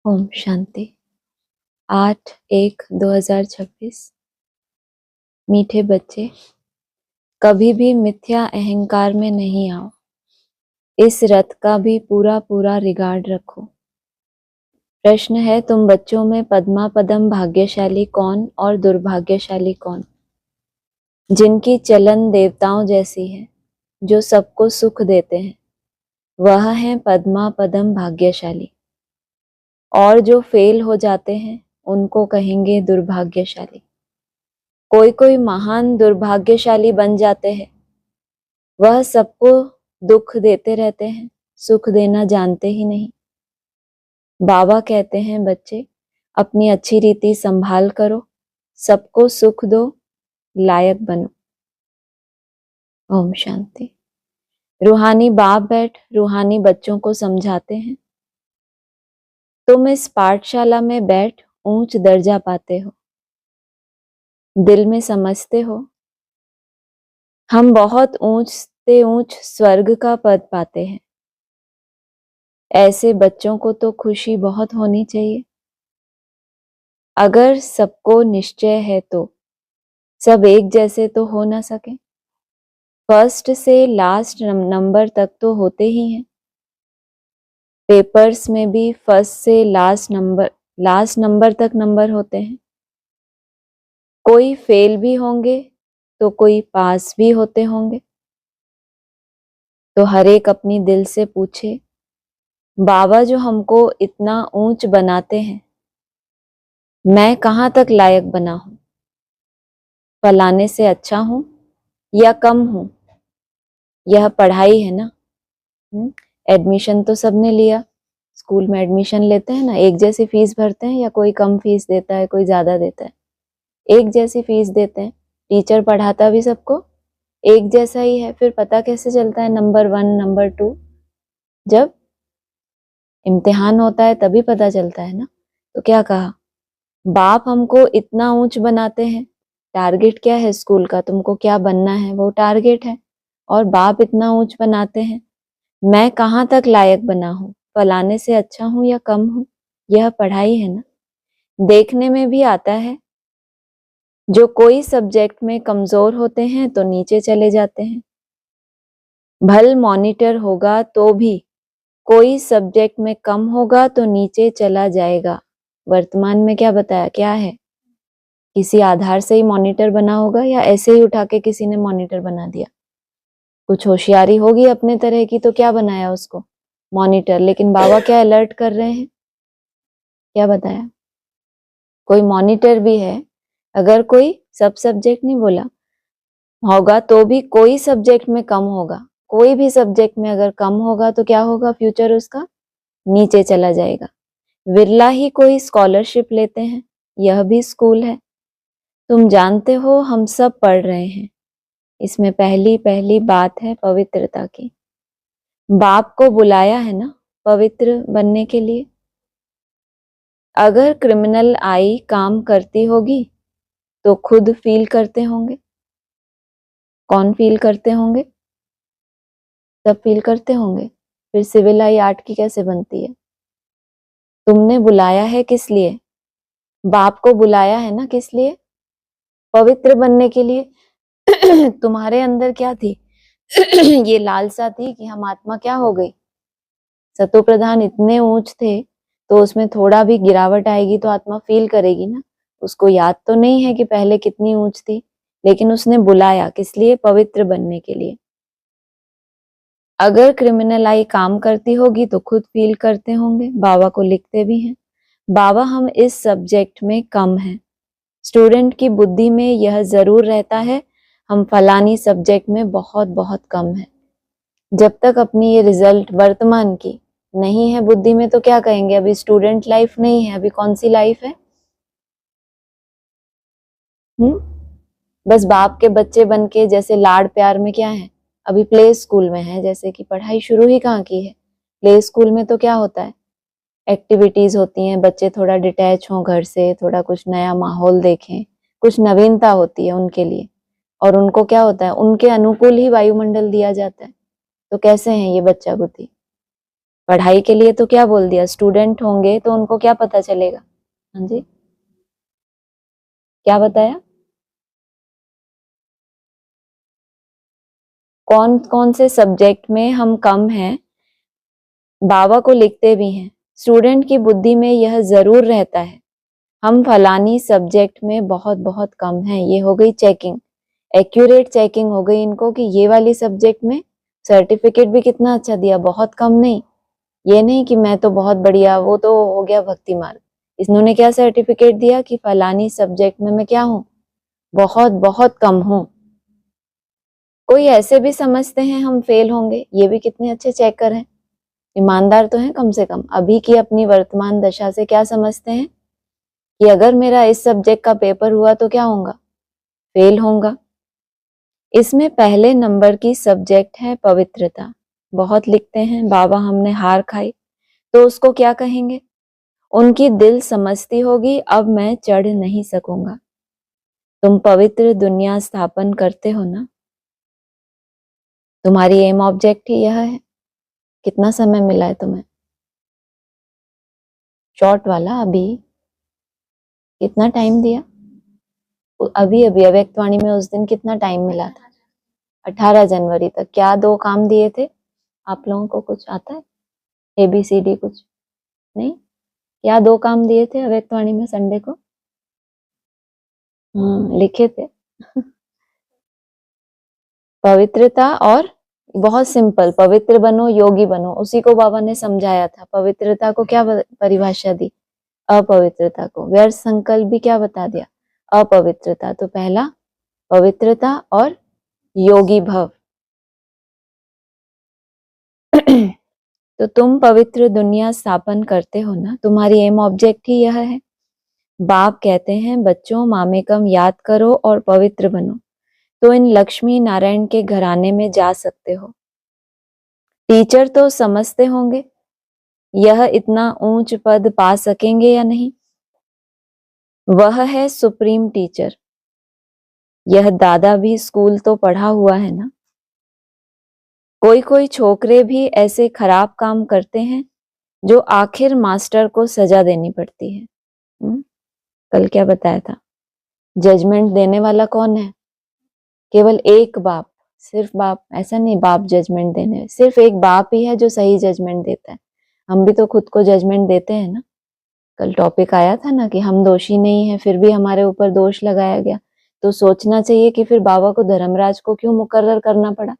ओम शांति। 8/1/2026। मीठे बच्चे, कभी भी मिथ्या अहंकार में नहीं आओ। इस रथ का भी पूरा पूरा रिगार्ड रखो। प्रश्न है, तुम बच्चों में पद्मा पदम भाग्यशाली कौन और दुर्भाग्यशाली कौन? जिनकी चलन देवताओं जैसी है, जो सबको सुख देते हैं, वह है पद्मा पदम भाग्यशाली। और जो फेल हो जाते हैं, उनको कहेंगे दुर्भाग्यशाली। कोई कोई महान दुर्भाग्यशाली बन जाते हैं। वह सबको दुख देते रहते हैं, सुख देना जानते ही नहीं। बाबा कहते हैं, बच्चे अपनी अच्छी रीति संभाल करो, सबको सुख दो, लायक बनो। ओम शांति। रूहानी बाप बैठ रूहानी बच्चों को समझाते हैं, तुम इस पाठशाला में बैठ ऊंच दर्जा पाते हो। दिल में समझते हो, हम बहुत ऊंच से ऊंच स्वर्ग का पद पाते हैं। ऐसे बच्चों को तो खुशी बहुत होनी चाहिए। अगर सबको निश्चय है तो सब एक जैसे तो हो ना सके। फर्स्ट से लास्ट नंबर तक तो होते ही हैं। पेपर्स में भी फर्स्ट से लास्ट नंबर तक नंबर होते हैं। कोई फेल भी होंगे तो कोई पास भी होते होंगे। तो हर एक अपनी दिल से पूछे, बाबा जो हमको इतना ऊंच बनाते हैं, मैं कहाँ तक लायक बना हूं? फलाने से अच्छा हूं या कम हूं? यह पढ़ाई है ना। एडमिशन तो सबने लिया, स्कूल में एडमिशन लेते हैं ना, एक जैसी फीस भरते हैं या कोई कम फीस देता है, कोई ज्यादा देता है? एक जैसी फीस देते हैं। टीचर पढ़ाता भी सबको एक जैसा ही है। फिर पता कैसे चलता है नंबर 1 नंबर 2? जब इम्तिहान होता है तभी पता चलता है ना। तो क्या कहा, बाप हमको इतना ऊंच बनाते हैं। टारगेट क्या है स्कूल का? तुमको क्या बनना है, वो टारगेट है। और बाप इतना ऊंच बनाते हैं, मैं कहाँ तक लायक बना हूं? फलाने से अच्छा हूं या कम हूं? यह पढ़ाई है ना। देखने में भी आता है, जो कोई सब्जेक्ट में कमजोर होते हैं तो नीचे चले जाते हैं। भल मॉनिटर होगा तो भी कोई सब्जेक्ट में कम होगा तो नीचे चला जाएगा। वर्तमान में क्या बताया, क्या है? किसी आधार से ही मॉनिटर बना होगा या ऐसे ही उठा के किसी ने मॉनिटर बना दिया? कुछ होशियारी होगी अपने तरह की तो क्या बनाया उसको, मॉनिटर। लेकिन बाबा क्या अलर्ट कर रहे हैं, क्या बताया? कोई मॉनिटर भी है, अगर कोई सब सब्जेक्ट नहीं बोला होगा तो भी कोई सब्जेक्ट में कम होगा। कोई भी सब्जेक्ट में अगर कम होगा तो क्या होगा, फ्यूचर उसका नीचे चला जाएगा। विरला ही कोई स्कॉलरशिप लेते हैं, यह भी स्कूल है। तुम जानते हो हम सब पढ़ रहे हैं। इसमें पहली पहली बात है पवित्रता की। बाप को बुलाया है ना पवित्र बनने के लिए। अगर क्रिमिनल आई काम करती होगी तो खुद फील करते होंगे। कौन फील करते होंगे? सब फील करते होंगे। फिर सिविल आई आर्ट की कैसे बनती है? तुमने बुलाया है किस लिए? बाप को बुलाया है ना किस लिए? पवित्र बनने के लिए। तुम्हारे अंदर क्या थी? ये लालसा थी कि हम आत्मा क्या हो गई। सतो प्रधान इतने ऊंच थे तो उसमें थोड़ा भी गिरावट आएगी तो आत्मा फील करेगी ना। उसको याद तो नहीं है कि पहले कितनी ऊंच थी, लेकिन उसने बुलाया किस लिए? पवित्र बनने के लिए। अगर क्रिमिनल आई काम करती होगी तो खुद फील करते होंगे। बाबा को लिखते भी हैं, बाबा हम इस सब्जेक्ट में कम हैं। स्टूडेंट की बुद्धि में यह जरूर रहता है, हम फलानी सब्जेक्ट में बहुत बहुत कम है। जब तक अपनी ये रिजल्ट वर्तमान की नहीं है बुद्धि में तो क्या कहेंगे, अभी स्टूडेंट लाइफ नहीं है। अभी कौन सी लाइफ है? बस बाप के बच्चे बन के जैसे लाड़ प्यार में क्या है, अभी प्ले स्कूल में है। जैसे कि पढ़ाई शुरू ही कहाँ की है। प्ले स्कूल में तो क्या होता है, एक्टिविटीज होती हैं, बच्चे थोड़ा डिटैच हों घर से, थोड़ा कुछ नया माहौल देखें, कुछ नवीनता होती है उनके लिए। और उनको क्या होता है, उनके अनुकूल ही वायुमंडल दिया जाता है। तो कैसे हैं ये बच्चा बुद्धि? पढ़ाई के लिए तो क्या बोल दिया, स्टूडेंट होंगे तो उनको क्या पता चलेगा। हाँ जी, क्या बताया, कौन कौन से सब्जेक्ट में हम कम हैं, बाबा को लिखते भी हैं। स्टूडेंट की बुद्धि में यह जरूर रहता है हम फलानी सब्जेक्ट में बहुत बहुत कम हैं। ये हो गई चेकिंग, एक्यूरेट चेकिंग हो गई इनको कि ये वाली सब्जेक्ट में सर्टिफिकेट भी कितना अच्छा दिया, बहुत कम नहीं। ये नहीं कि मैं तो बहुत बढ़िया, वो तो हो गया भक्ति मार्ग। इन्होंने क्या सर्टिफिकेट दिया कि फलानी सब्जेक्ट में मैं क्या हूं, बहुत बहुत कम हूं। कोई ऐसे भी समझते हैं हम फेल होंगे, ये भी कितने अच्छे चेकर हैं, ईमानदार तो हैं कम से कम। अभी की अपनी वर्तमान दशा से क्या समझते हैं कि अगर मेरा इस सब्जेक्ट का पेपर हुआ तो क्या होगा, फेल होगा। इसमें पहले नंबर की सब्जेक्ट है पवित्रता। बहुत लिखते हैं बाबा हमने हार खाई, तो उसको क्या कहेंगे, उनकी दिल समझती होगी अब मैं चढ़ नहीं सकूंगा। तुम पवित्र दुनिया स्थापन करते हो ना, तुम्हारी एम ऑब्जेक्ट ही यह है। कितना समय मिला है तुम्हें, शॉर्ट वाला अभी कितना टाइम दिया, अभी अभी अव्यक्तवाणी में उस दिन कितना टाइम मिला था, 18 जनवरी तक। क्या 2 काम दिए थे आप लोगों को, कुछ आता है, ABCD कुछ नहीं, क्या 2 काम दिए थे अव्यक्तवाणी में संडे को, लिखे थे पवित्रता और बहुत सिंपल, पवित्र बनो योगी बनो, उसी को बाबा ने समझाया था। पवित्रता को क्या परिभाषा दी, अपवित्रता को। व्यर्थ संकल्प भी क्या बता दिया, अपवित्रता। तो पहला पवित्रता और योगी भव। तो तुम पवित्र दुनिया स्थापन करते हो ना, तुम्हारी एम ऑब्जेक्ट ही यह है। बाप कहते हैं बच्चों मामेकम याद करो और पवित्र बनो, तो इन लक्ष्मी नारायण के घराने में जा सकते हो। टीचर तो समझते होंगे यह इतना ऊंच पद पा सकेंगे या नहीं, वह है सुप्रीम टीचर। यह दादा भी स्कूल तो पढ़ा हुआ है ना। कोई कोई छोकरे भी ऐसे खराब काम करते हैं जो आखिर मास्टर को सजा देनी पड़ती है। कल क्या बताया था, जजमेंट देने वाला कौन है, केवल एक बाप, सिर्फ बाप, ऐसा नहीं बाप जजमेंट देने, सिर्फ एक बाप ही है जो सही जजमेंट देता है। हम भी तो खुद को जजमेंट देते हैं ना। कल टॉपिक आया था ना कि हम दोषी नहीं है, फिर भी हमारे ऊपर दोष लगाया गया। तो सोचना चाहिए कि फिर बाबा को धर्मराज को क्यों मुकर्रर करना पड़ा।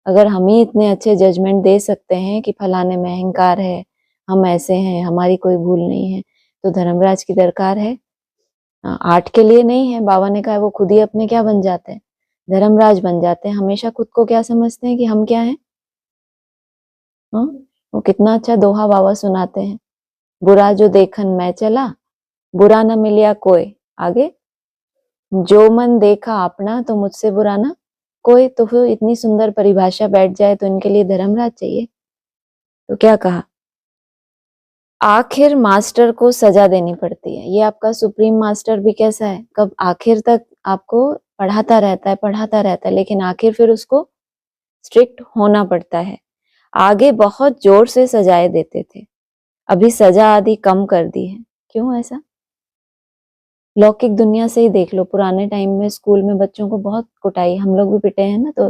अगर हम ही इतने अच्छे जजमेंट दे सकते हैं कि फलाने में अहंकार है, हम ऐसे हैं, हमारी कोई भूल नहीं है, तो धर्मराज की दरकार है। आर्ट के लिए नहीं है, बाबा ने कहा वो खुद ही अपने क्या बन जाते हैं, धर्मराज बन जाते हैं। हमेशा खुद को क्या समझते हैं कि हम क्या हैं। वो कितना अच्छा दोहा बाबा सुनाते हैं, बुरा जो देखन मैं चला, बुरा न मिलिया कोई, आगे जो मन देखा अपना तो मुझसे बुरा ना कोई। तो फिर इतनी सुंदर परिभाषा बैठ जाए तो इनके लिए धर्मराज चाहिए। तो क्या कहा, आखिर मास्टर को सजा देनी पड़ती है। ये आपका सुप्रीम मास्टर भी कैसा है, कब आखिर तक आपको पढ़ाता रहता है, लेकिन आखिर फिर उसको स्ट्रिक्ट होना पड़ता है। आगे बहुत जोर से सजाए देते थे, अभी सजा आदि कम कर दी है। क्यों ऐसा, लौकिक दुनिया से ही देख लो। पुराने टाइम में स्कूल में बच्चों को बहुत कुटाई, हम लोग भी पिटे हैं ना, तो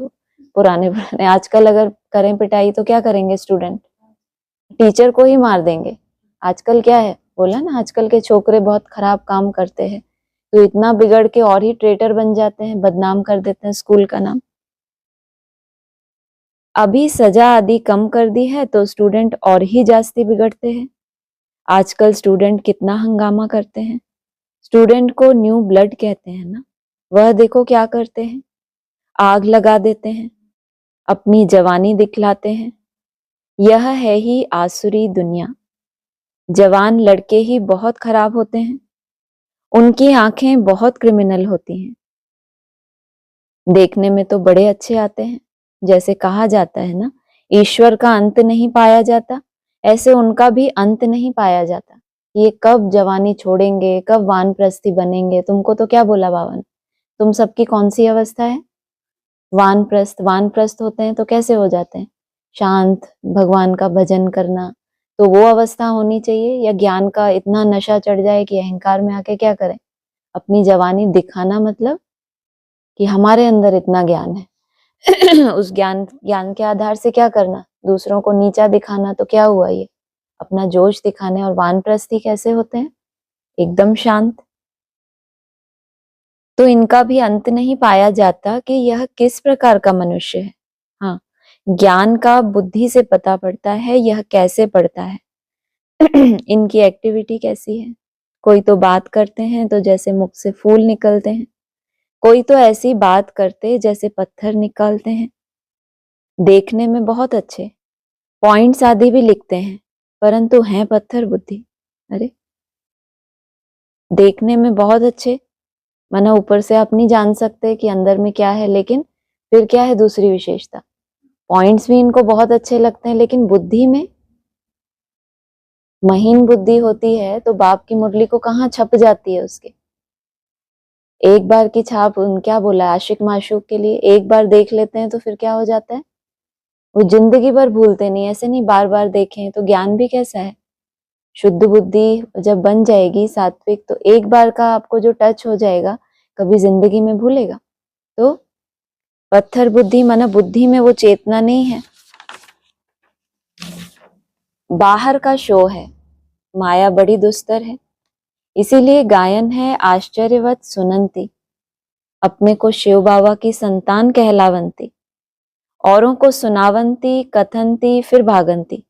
पुराने आजकल अगर करें पिटाई तो क्या करेंगे स्टूडेंट, टीचर को ही मार देंगे। आजकल क्या है, बोला ना आजकल के छोकरे बहुत खराब काम करते हैं, तो इतना बिगड़ के और ही ट्रेटर बन जाते हैं, बदनाम कर देते हैं स्कूल का नाम। अभी सजा आदि कम कर दी है तो स्टूडेंट और ही जास्ती बिगड़ते हैं। आजकल स्टूडेंट कितना हंगामा करते हैं। स्टूडेंट को न्यू ब्लड कहते हैं ना, वह देखो क्या करते हैं, आग लगा देते हैं, अपनी जवानी दिखलाते हैं। यह है ही आसुरी दुनिया। जवान लड़के ही बहुत खराब होते हैं, उनकी आंखें बहुत क्रिमिनल होती हैं। देखने में तो बड़े अच्छे आते हैं, जैसे कहा जाता है ना ईश्वर का अंत नहीं पाया जाता, ऐसे उनका भी अंत नहीं पाया जाता। ये कब जवानी छोड़ेंगे, कब वानप्रस्थी बनेंगे। तुमको तो क्या बोला बाबा ने, तुम सबकी कौन सी अवस्था है, वानप्रस्थ। वानप्रस्थ होते हैं तो कैसे हो जाते हैं, शांत, भगवान का भजन करना, तो वो अवस्था होनी चाहिए, या ज्ञान का इतना नशा चढ़ जाए कि अहंकार में आके क्या करें, अपनी जवानी दिखाना, मतलब कि हमारे अंदर इतना ज्ञान है। उस ज्ञान के आधार से क्या करना, दूसरों को नीचा दिखाना, तो क्या हुआ ये, अपना जोश दिखाने। और वानप्रस्थी कैसे होते हैं, एकदम शांत। तो इनका भी अंत नहीं पाया जाता कि यह किस प्रकार का मनुष्य है। हाँ, ज्ञान का बुद्धि से पता पड़ता है यह कैसे पढ़ता है। इनकी एक्टिविटी कैसी है। कोई तो बात करते हैं तो जैसे मुख से फूल निकलते हैं, कोई तो ऐसी बात करते जैसे पत्थर निकालते हैं। देखने में बहुत अच्छे, पॉइंट्स आदि भी लिखते हैं, परंतु हैं पत्थर बुद्धि। अरे, देखने में बहुत अच्छे, माना ऊपर से आप नहीं जान सकते कि अंदर में क्या है, लेकिन फिर क्या है दूसरी विशेषता, पॉइंट्स भी इनको बहुत अच्छे लगते हैं, लेकिन बुद्धि में महीन बुद्धि होती है तो बाप की मुरली को कहाँ छप जाती है उसके। एक बार की छाप, क्या बोला है आशिक माशूक के लिए, एक बार देख लेते हैं तो फिर क्या हो जाता है, वो जिंदगी भर भूलते नहीं। ऐसे नहीं बार बार देखें। तो ज्ञान भी कैसा है, शुद्ध बुद्धि जब बन जाएगी सात्विक, तो एक बार का आपको जो टच हो जाएगा कभी जिंदगी में भूलेगा। तो पत्थर बुद्धि माना बुद्धि में वो चेतना नहीं है, बाहर का शो है, माया बड़ी दुस्तर है। इसीलिए गायन है आश्चर्यवत सुनंती, अपने को शिव बाबा की संतान कहलावंती, औरों को सुनावंती कथनती फिर भागंती।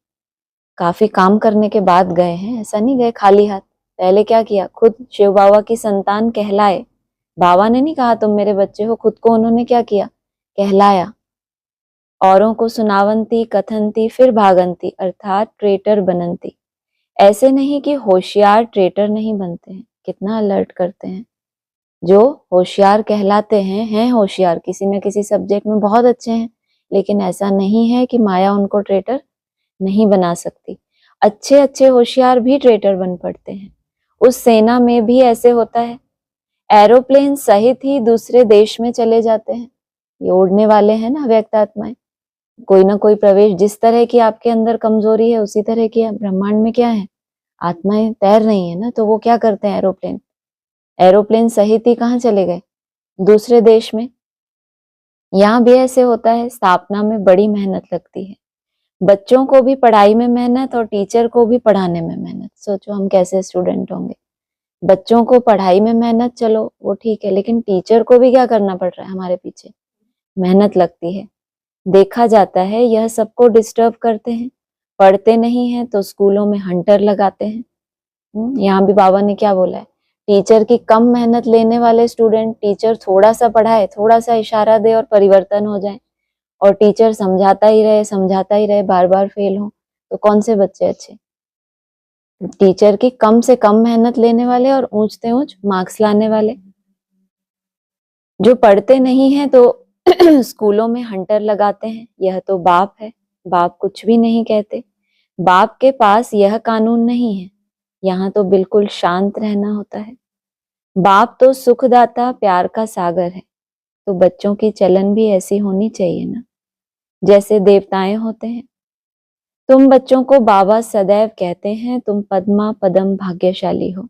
काफी काम करने के बाद गए हैं, ऐसा नहीं गए खाली हाथ। पहले क्या किया, खुद शिव बाबा की संतान कहलाए। बाबा ने नहीं कहा तुम मेरे बच्चे हो, खुद को उन्होंने क्या किया, कहलाया। औरों को सुनावंती कथनती फिर भागंती, अर्थात ट्रेटर बनंती। ऐसे नहीं कि होशियार ट्रेटर नहीं बनते हैं, कितना अलर्ट करते हैं। जो होशियार कहलाते हैं होशियार, किसी न किसी सब्जेक्ट में बहुत अच्छे हैं, लेकिन ऐसा नहीं है कि माया उनको ट्रेटर नहीं बना सकती। अच्छे अच्छे होशियार भी ट्रेटर बन पड़ते हैं। उस सेना में भी ऐसे होता है, एरोप्लेन सहित ही दूसरे देश में चले जाते हैं। ये उड़ने वाले हैं ना व्यक्त आत्माएं, कोई ना कोई प्रवेश, जिस तरह की आपके अंदर कमजोरी है उसी तरह की ब्रह्मांड में क्या है, आत्माएं तैर रही है ना। तो वो क्या करते हैं, एरोप्लेन सहित ही कहाँ चले गए, दूसरे देश में। यहाँ भी ऐसे होता है, स्थापना में बड़ी मेहनत लगती है, बच्चों को भी पढ़ाई में मेहनत और टीचर को भी पढ़ाने में मेहनत। सोचो हम कैसे स्टूडेंट होंगे। बच्चों को पढ़ाई में मेहनत चलो वो ठीक है, लेकिन टीचर को भी क्या करना पड़ रहा है, हमारे पीछे मेहनत लगती है। देखा जाता है यह सबको डिस्टर्ब करते हैं, पढ़ते नहीं हैं तो स्कूलों में हंटर लगाते हैं। यहाँ भी बाबा ने क्या बोला है, टीचर की कम मेहनत लेने वाले स्टूडेंट, टीचर थोड़ा सा पढ़ाए, थोड़ा सा इशारा दे और परिवर्तन हो जाए, और टीचर समझाता ही रहे, बार बार फेल हो, तो कौन से बच्चे अच्छे। टीचर की कम से कम मेहनत लेने वाले और ऊंच से ऊंच मार्क्स लाने वाले। जो पढ़ते नहीं है तो स्कूलों में हंटर लगाते हैं, यह तो बाप है, बाप कुछ भी नहीं कहते। बाप के पास यह कानून नहीं है, यहाँ तो बिल्कुल शांत रहना होता है। बाप तो सुखदाता प्यार का सागर है, तो बच्चों की चलन भी ऐसी होनी चाहिए ना, जैसे देवताएं होते हैं। तुम बच्चों को बाबा सदैव कहते हैं तुम पद्मा पदम भाग्यशाली हो,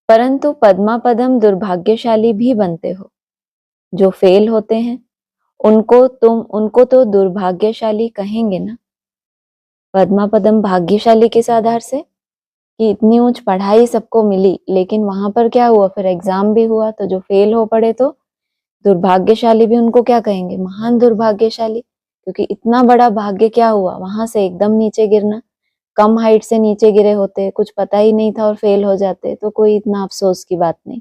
परंतु पद्मा पदम दुर्भाग्यशाली भी बनते हो। जो फेल होते हैं उनको तो दुर्भाग्यशाली कहेंगे ना। पद्मा पदम भाग्यशाली किस आधार से, कि इतनी ऊंच पढ़ाई सबको मिली, लेकिन वहां पर क्या हुआ, फिर एग्जाम भी हुआ, तो जो फेल हो पड़े तो दुर्भाग्यशाली भी उनको क्या कहेंगे, महान दुर्भाग्यशाली। क्योंकि इतना बड़ा भाग्य क्या हुआ, वहां से एकदम नीचे गिरना। कम हाइट से नीचे गिरे होते, कुछ पता ही नहीं था और फेल हो जाते, तो कोई इतना अफसोस की बात नहीं।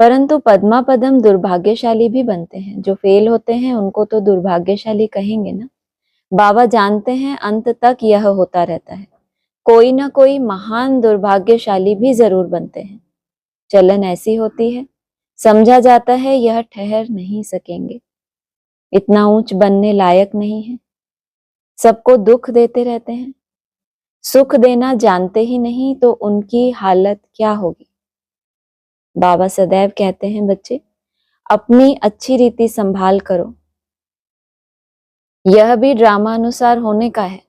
परंतु पद्मा पदम दुर्भाग्यशाली भी बनते हैं, जो फेल होते हैं उनको तो दुर्भाग्यशाली कहेंगे ना। बाबा जानते हैं अंत तक यह होता रहता है, कोई ना कोई महान दुर्भाग्यशाली भी जरूर बनते हैं। चलन ऐसी होती है, समझा जाता है यह ठहर नहीं सकेंगे, इतना ऊंच बनने लायक नहीं है, सबको दुख देते रहते हैं, सुख देना जानते ही नहीं, तो उनकी हालत क्या होगी। बाबा सदैव कहते हैं बच्चे अपनी अच्छी रीति संभाल करो, यह भी ड्रामा अनुसार होने का है।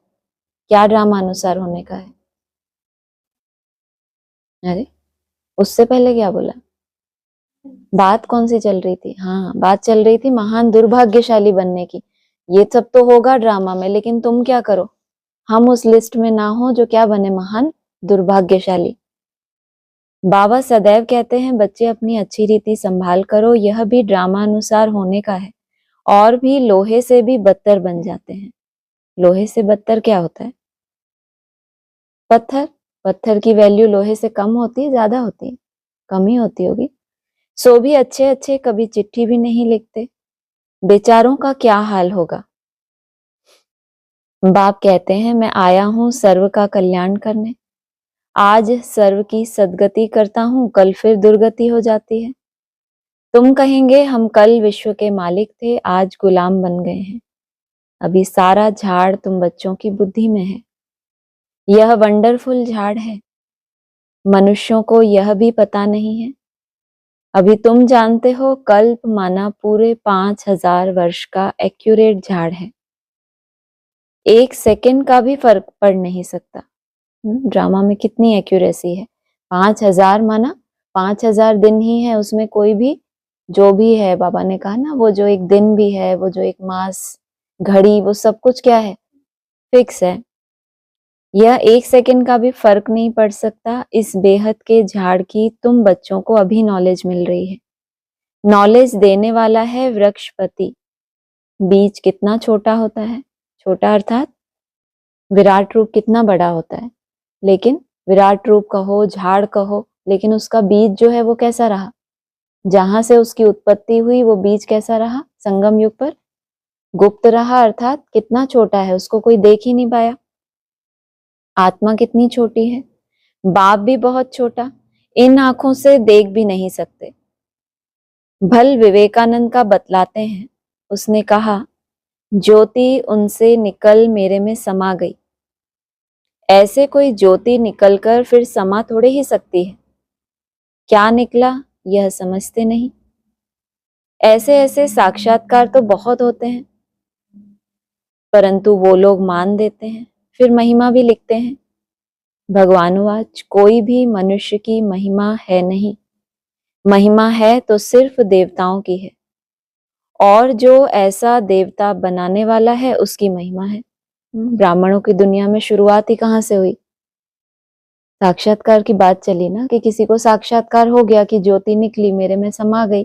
क्या ड्रामा अनुसार होने का है? अरे उससे पहले क्या बोला? बात कौन सी चल रही थी? हाँ, बात चल रही थी महान दुर्भाग्यशाली बनने की। ये सब तो होगा ड्रामा में, लेकिन तुम क्या करो, हम उस लिस्ट में ना हो जो क्या बने, महान दुर्भाग्यशाली। बाबा सदैव कहते हैं बच्चे अपनी अच्छी रीति संभाल करो, यह भी ड्रामा अनुसार होने का है। और भी लोहे से भी बदतर बन जाते हैं। लोहे से बदतर क्या होता है? पत्थर। पत्थर की वैल्यू लोहे से कम होती है, ज्यादा होती है? कम ही होती होगी। सो भी अच्छे अच्छे कभी चिट्ठी भी नहीं लिखते, बेचारों का क्या हाल होगा। बाप कहते हैं मैं आया हूं सर्व का कल्याण करने। आज सर्व की सदगति करता हूं, कल फिर दुर्गति हो जाती है। तुम कहेंगे हम कल विश्व के मालिक थे, आज गुलाम बन गए हैं। अभी सारा झाड़ तुम बच्चों की बुद्धि में है। यह वंडरफुल झाड़ है, मनुष्यों को यह भी पता नहीं है। अभी तुम जानते हो कल्प माना पूरे 5000 वर्ष का एक्यूरेट झाड़ है। एक सेकंड का भी फर्क पड़ नहीं सकता। ड्रामा में कितनी एक्यूरेसी है। 5000 माना 5000 दिन ही है, उसमें कोई भी जो भी है, बाबा ने कहा ना, वो जो एक दिन भी है, वो जो एक मास घड़ी, वो सब कुछ क्या है, फिक्स है। यह एक सेकंड का भी फर्क नहीं पड़ सकता। इस बेहद के झाड़ की तुम बच्चों को अभी नॉलेज मिल रही है। नॉलेज देने वाला है वृक्षपति। बीज कितना छोटा होता है, छोटा अर्थात विराट रूप कितना बड़ा होता है, लेकिन विराट रूप कहो, झाड़ कहो, लेकिन उसका बीज जो है वो कैसा रहा, जहां से उसकी उत्पत्ति हुई वो बीज कैसा रहा, संगम युग पर गुप्त रहा, अर्थात कितना छोटा है, उसको कोई देख ही नहीं पाया। आत्मा कितनी छोटी है, बाप भी बहुत छोटा, इन आंखों से देख भी नहीं सकते। भल विवेकानंद का बतलाते हैं, उसने कहा ज्योति उनसे निकल मेरे में समा गई। ऐसे कोई ज्योति निकलकर फिर समा थोड़े ही सकती है। क्या निकला यह समझते नहीं। ऐसे ऐसे साक्षात्कार तो बहुत होते हैं, परंतु वो लोग मान देते हैं, फिर महिमा भी लिखते हैं। भगवानुवाच कोई भी मनुष्य की महिमा है नहीं, महिमा है तो सिर्फ देवताओं की है, और जो ऐसा देवता बनाने वाला है उसकी महिमा है। ब्राह्मणों की दुनिया में शुरुआत ही कहाँ से हुई? साक्षात्कार की बात चली ना, कि किसी को साक्षात्कार हो गया कि ज्योति निकली मेरे में समा गई।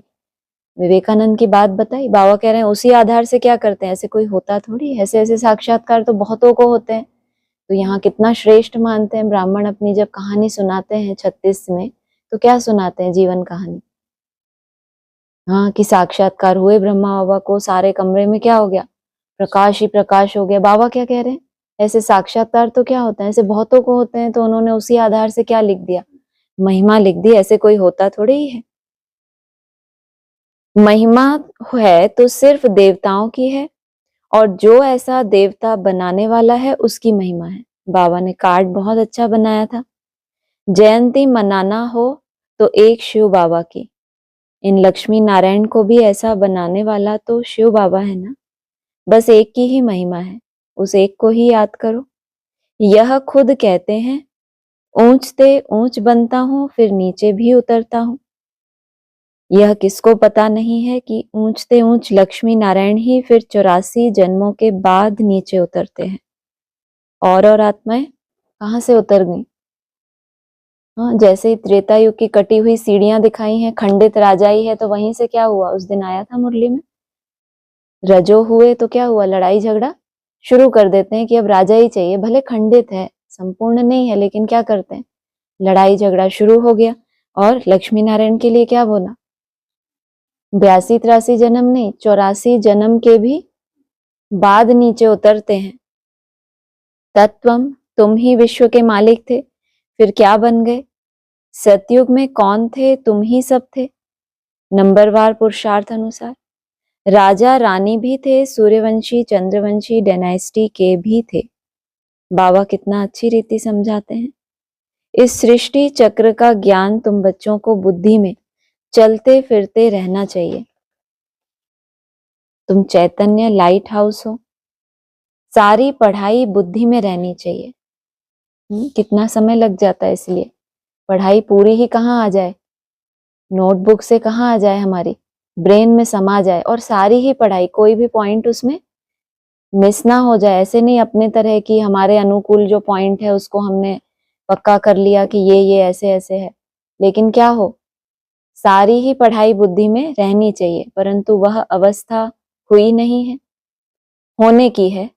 विवेकानंद की बात बताई, बाबा कह रहे हैं उसी आधार से क्या करते हैं, ऐसे कोई होता थोड़ी, ऐसे ऐसे साक्षात्कार तो बहुतों को होते हैं। तो यहाँ कितना श्रेष्ठ मानते हैं ब्राह्मण। अपनी जब कहानी सुनाते हैं 36 में, तो क्या सुनाते हैं? जीवन कहानी। हाँ, कि साक्षात्कार हुए ब्रह्मा बाबा को, सारे कमरे में क्या हो गया, प्रकाश ही प्रकाश हो गया। बाबा क्या कह रहे हैं, ऐसे साक्षात्कार तो क्या होता है, ऐसे बहुतों को होते हैं। तो उन्होंने उसी आधार से क्या लिख दिया, महिमा लिख दी। ऐसे कोई होता थोड़ी ही है। महिमा है तो सिर्फ देवताओं की है, और जो ऐसा देवता बनाने वाला है उसकी महिमा है। बाबा ने कार्ड बहुत अच्छा बनाया था, जयंती मनाना हो तो एक शिव बाबा की। इन लक्ष्मी नारायण को भी ऐसा बनाने वाला तो शिव बाबा है ना। बस एक की ही महिमा है, उस एक को ही याद करो। यह खुद कहते हैं ऊंचते ऊंच बनता हूं, फिर नीचे भी उतरता हूं। यह किसको पता नहीं है कि ऊंचते ऊंच लक्ष्मी नारायण ही फिर 84 जन्मों के बाद नीचे उतरते हैं। और आत्माएं कहां से उतर गई? हाँ, जैसे ही त्रेता युग की कटी हुई सीढ़ियां दिखाई हैं, खंडित राजाई है, तो वहीं से क्या हुआ, उस दिन आया था मुरली में, रजो हुए तो क्या हुआ, लड़ाई झगड़ा शुरू कर देते हैं कि अब राजा ही चाहिए। भले खंडित है, संपूर्ण नहीं है, लेकिन क्या करते हैं, लड़ाई झगड़ा शुरू हो गया। और लक्ष्मी नारायण के लिए क्या बोला, 82-83 जन्म नहीं, 84 जन्म के भी बाद नीचे उतरते हैं। तत्वम, तुम ही विश्व के मालिक थे, फिर क्या बन गए? सतयुग में कौन थे? तुम ही सब थे, नंबरवार पुरुषार्थ अनुसार। राजा रानी भी थे, सूर्यवंशी चंद्रवंशी डायनेस्टी के भी थे। बाबा कितना अच्छी रीति समझाते हैं। इस सृष्टि चक्र का ज्ञान तुम बच्चों को बुद्धि में चलते फिरते रहना चाहिए। तुम चैतन्य लाइट हाउस हो, सारी पढ़ाई बुद्धि में रहनी चाहिए। कितना समय लग जाता है, इसलिए पढ़ाई पूरी ही कहाँ आ जाए, नोटबुक से कहाँ आ जाए, हमारी ब्रेन में समा जाए और सारी ही पढ़ाई, कोई भी पॉइंट उसमें मिस ना हो जाए। ऐसे नहीं अपने तरह की हमारे अनुकूल जो पॉइंट है उसको हमने पक्का कर लिया कि ये ऐसे ऐसे है, लेकिन क्या हो, सारी ही पढ़ाई बुद्धि में रहनी चाहिए, परंतु वह अवस्था हुई नहीं है, होने की है।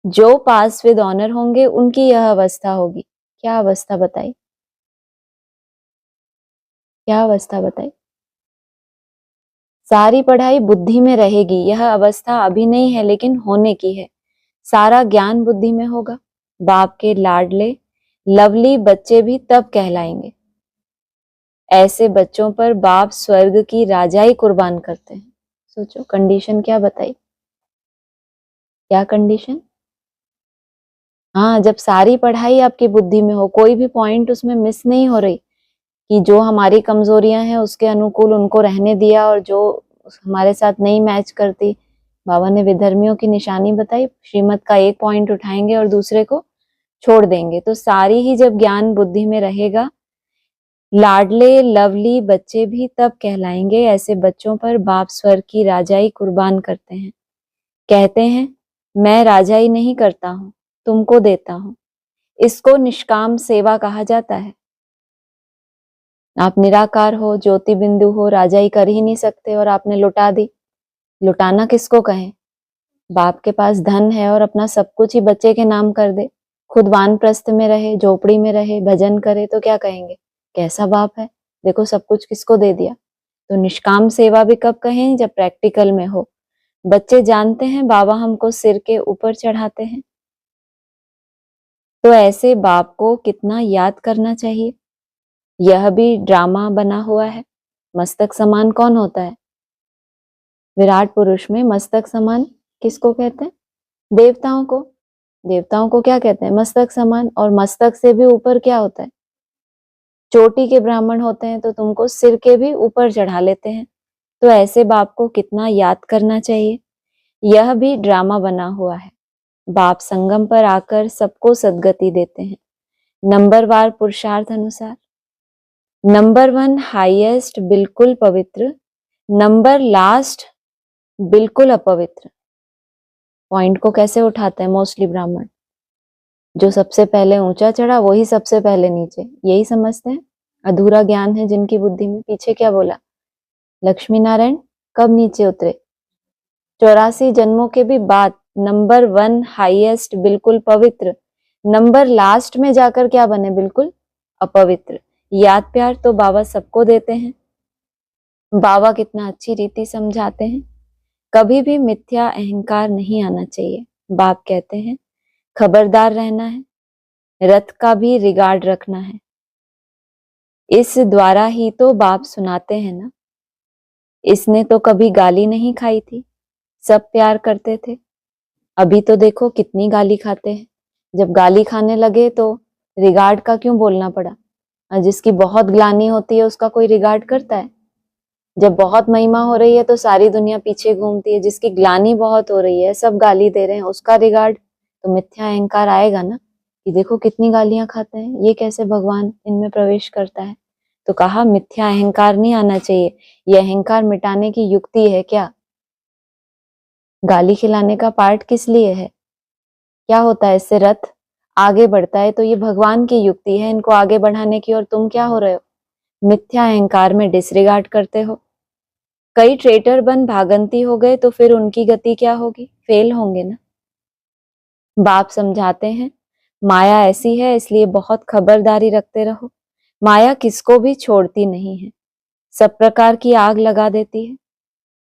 जो पास विद ऑनर होंगे उनकी यह अवस्था होगी। क्या अवस्था बताई, क्या अवस्था बताई? सारी पढ़ाई बुद्धि में रहेगी, यह अवस्था अभी नहीं है लेकिन होने की है। सारा ज्ञान बुद्धि में होगा। बाप के लाडले लवली बच्चे भी तब कहलाएंगे। ऐसे बच्चों पर बाप स्वर्ग की राजाई कुर्बान करते हैं। सोचो कंडीशन क्या बताई, क्या कंडीशन? हाँ, जब सारी पढ़ाई आपकी बुद्धि में हो, कोई भी पॉइंट उसमें मिस नहीं हो रही कि जो हमारी कमजोरियां हैं उसके अनुकूल उनको रहने दिया और जो हमारे साथ नहीं मैच करती, बाबा ने विधर्मियों की निशानी बताई, श्रीमत का एक पॉइंट उठाएंगे और दूसरे को छोड़ देंगे। तो सारी ही जब ज्ञान बुद्धि में रहेगा, लाडले लवली बच्चे भी तब कहलाएंगे। ऐसे बच्चों पर बाप स्वर्ग की राजाई कुर्बान करते हैं। कहते हैं मैं राजाई नहीं करता हूं, तुमको देता हूं। इसको निष्काम सेवा कहा जाता है। आप निराकार हो, ज्योति बिंदु हो, राजाई कर ही नहीं सकते और आपने लुटा दी। लुटाना किसको कहें? बाप के पास धन है और अपना सब कुछ ही बच्चे के नाम कर दे, खुद वानप्रस्थ में रहे, झोपड़ी में रहे, भजन करे, तो क्या कहेंगे, कैसा बाप है, देखो सब कुछ किसको दे दिया। तो निष्काम सेवा भी कब कहें? जब प्रैक्टिकल में हो। बच्चे जानते हैं बाबा हमको सिर के ऊपर चढ़ाते हैं, तो ऐसे बाप को कितना याद करना चाहिए। यह भी ड्रामा बना हुआ है। मस्तक समान कौन होता है? विराट पुरुष में मस्तक समान किसको कहते हैं? देवताओं को। देवताओं को क्या कहते हैं? मस्तक समान। और मस्तक से भी ऊपर क्या होता है? चोटी के ब्राह्मण होते हैं, तो तुमको सिर के भी ऊपर चढ़ा लेते हैं। तो ऐसे बाप को कितना याद करना चाहिए। यह भी ड्रामा बना हुआ है। बाप संगम पर आकर सबको सद्गति देते हैं, नंबरवार पुरुषार्थ अनुसार। नंबर 1 हाईएस्ट बिल्कुल पवित्र, नंबर लास्ट बिल्कुल अपवित्र। पॉइंट को कैसे उठाते हैं मोस्टली ब्राह्मण? जो सबसे पहले ऊंचा चढ़ा वही सबसे पहले नीचे, यही समझते हैं। अधूरा ज्ञान है जिनकी बुद्धि में। पीछे क्या बोला? लक्ष्मी नारायण कब नीचे उतरे? 84 जन्मों के भी बाद नंबर 1 हाईएस्ट बिल्कुल पवित्र, नंबर लास्ट में जाकर क्या बने? बिल्कुल अपवित्र। याद प्यार तो बाबा सबको देते हैं। बाबा कितना अच्छी रीति समझाते हैं। कभी भी मिथ्या अहंकार नहीं आना चाहिए। बाप कहते हैं खबरदार रहना है, रथ का भी रिगार्ड रखना है। इस द्वारा ही तो बाप सुनाते हैं ना। इसने तो कभी गाली नहीं खाई थी, सब प्यार करते थे। अभी तो देखो कितनी गाली खाते हैं। जब गाली खाने लगे तो रिगार्ड का क्यों बोलना पड़ा? जिसकी बहुत ग्लानि होती है उसका कोई रिगार्ड करता है? जब बहुत महिमा हो रही है तो सारी दुनिया पीछे घूमती है। जिसकी ग्लानि बहुत हो रही है, सब गाली दे रहे हैं, उसका रिगार्ड? तो मिथ्या अहंकार आएगा ना कि देखो कितनी गालियां खाते हैं, ये कैसे भगवान इनमें प्रवेश करता है। तो कहा मिथ्या अहंकार नहीं आना चाहिए। ये अहंकार मिटाने की युक्ति है क्या? गाली खिलाने का पार्ट किस लिए है? क्या होता है इससे? रथ आगे बढ़ता है। तो ये भगवान की युक्ति है इनको आगे बढ़ाने की, और तुम क्या हो रहे हो? मिथ्या अहंकार में डिसरिगार्ड करते हो। कई ट्रेटर बन भागंती हो गए तो फिर उनकी गति क्या होगी? फेल होंगे ना। बाप समझाते हैं माया ऐसी है, इसलिए बहुत खबरदारी रखते रहो। माया किसको भी छोड़ती नहीं है, सब प्रकार की आग लगा देती है।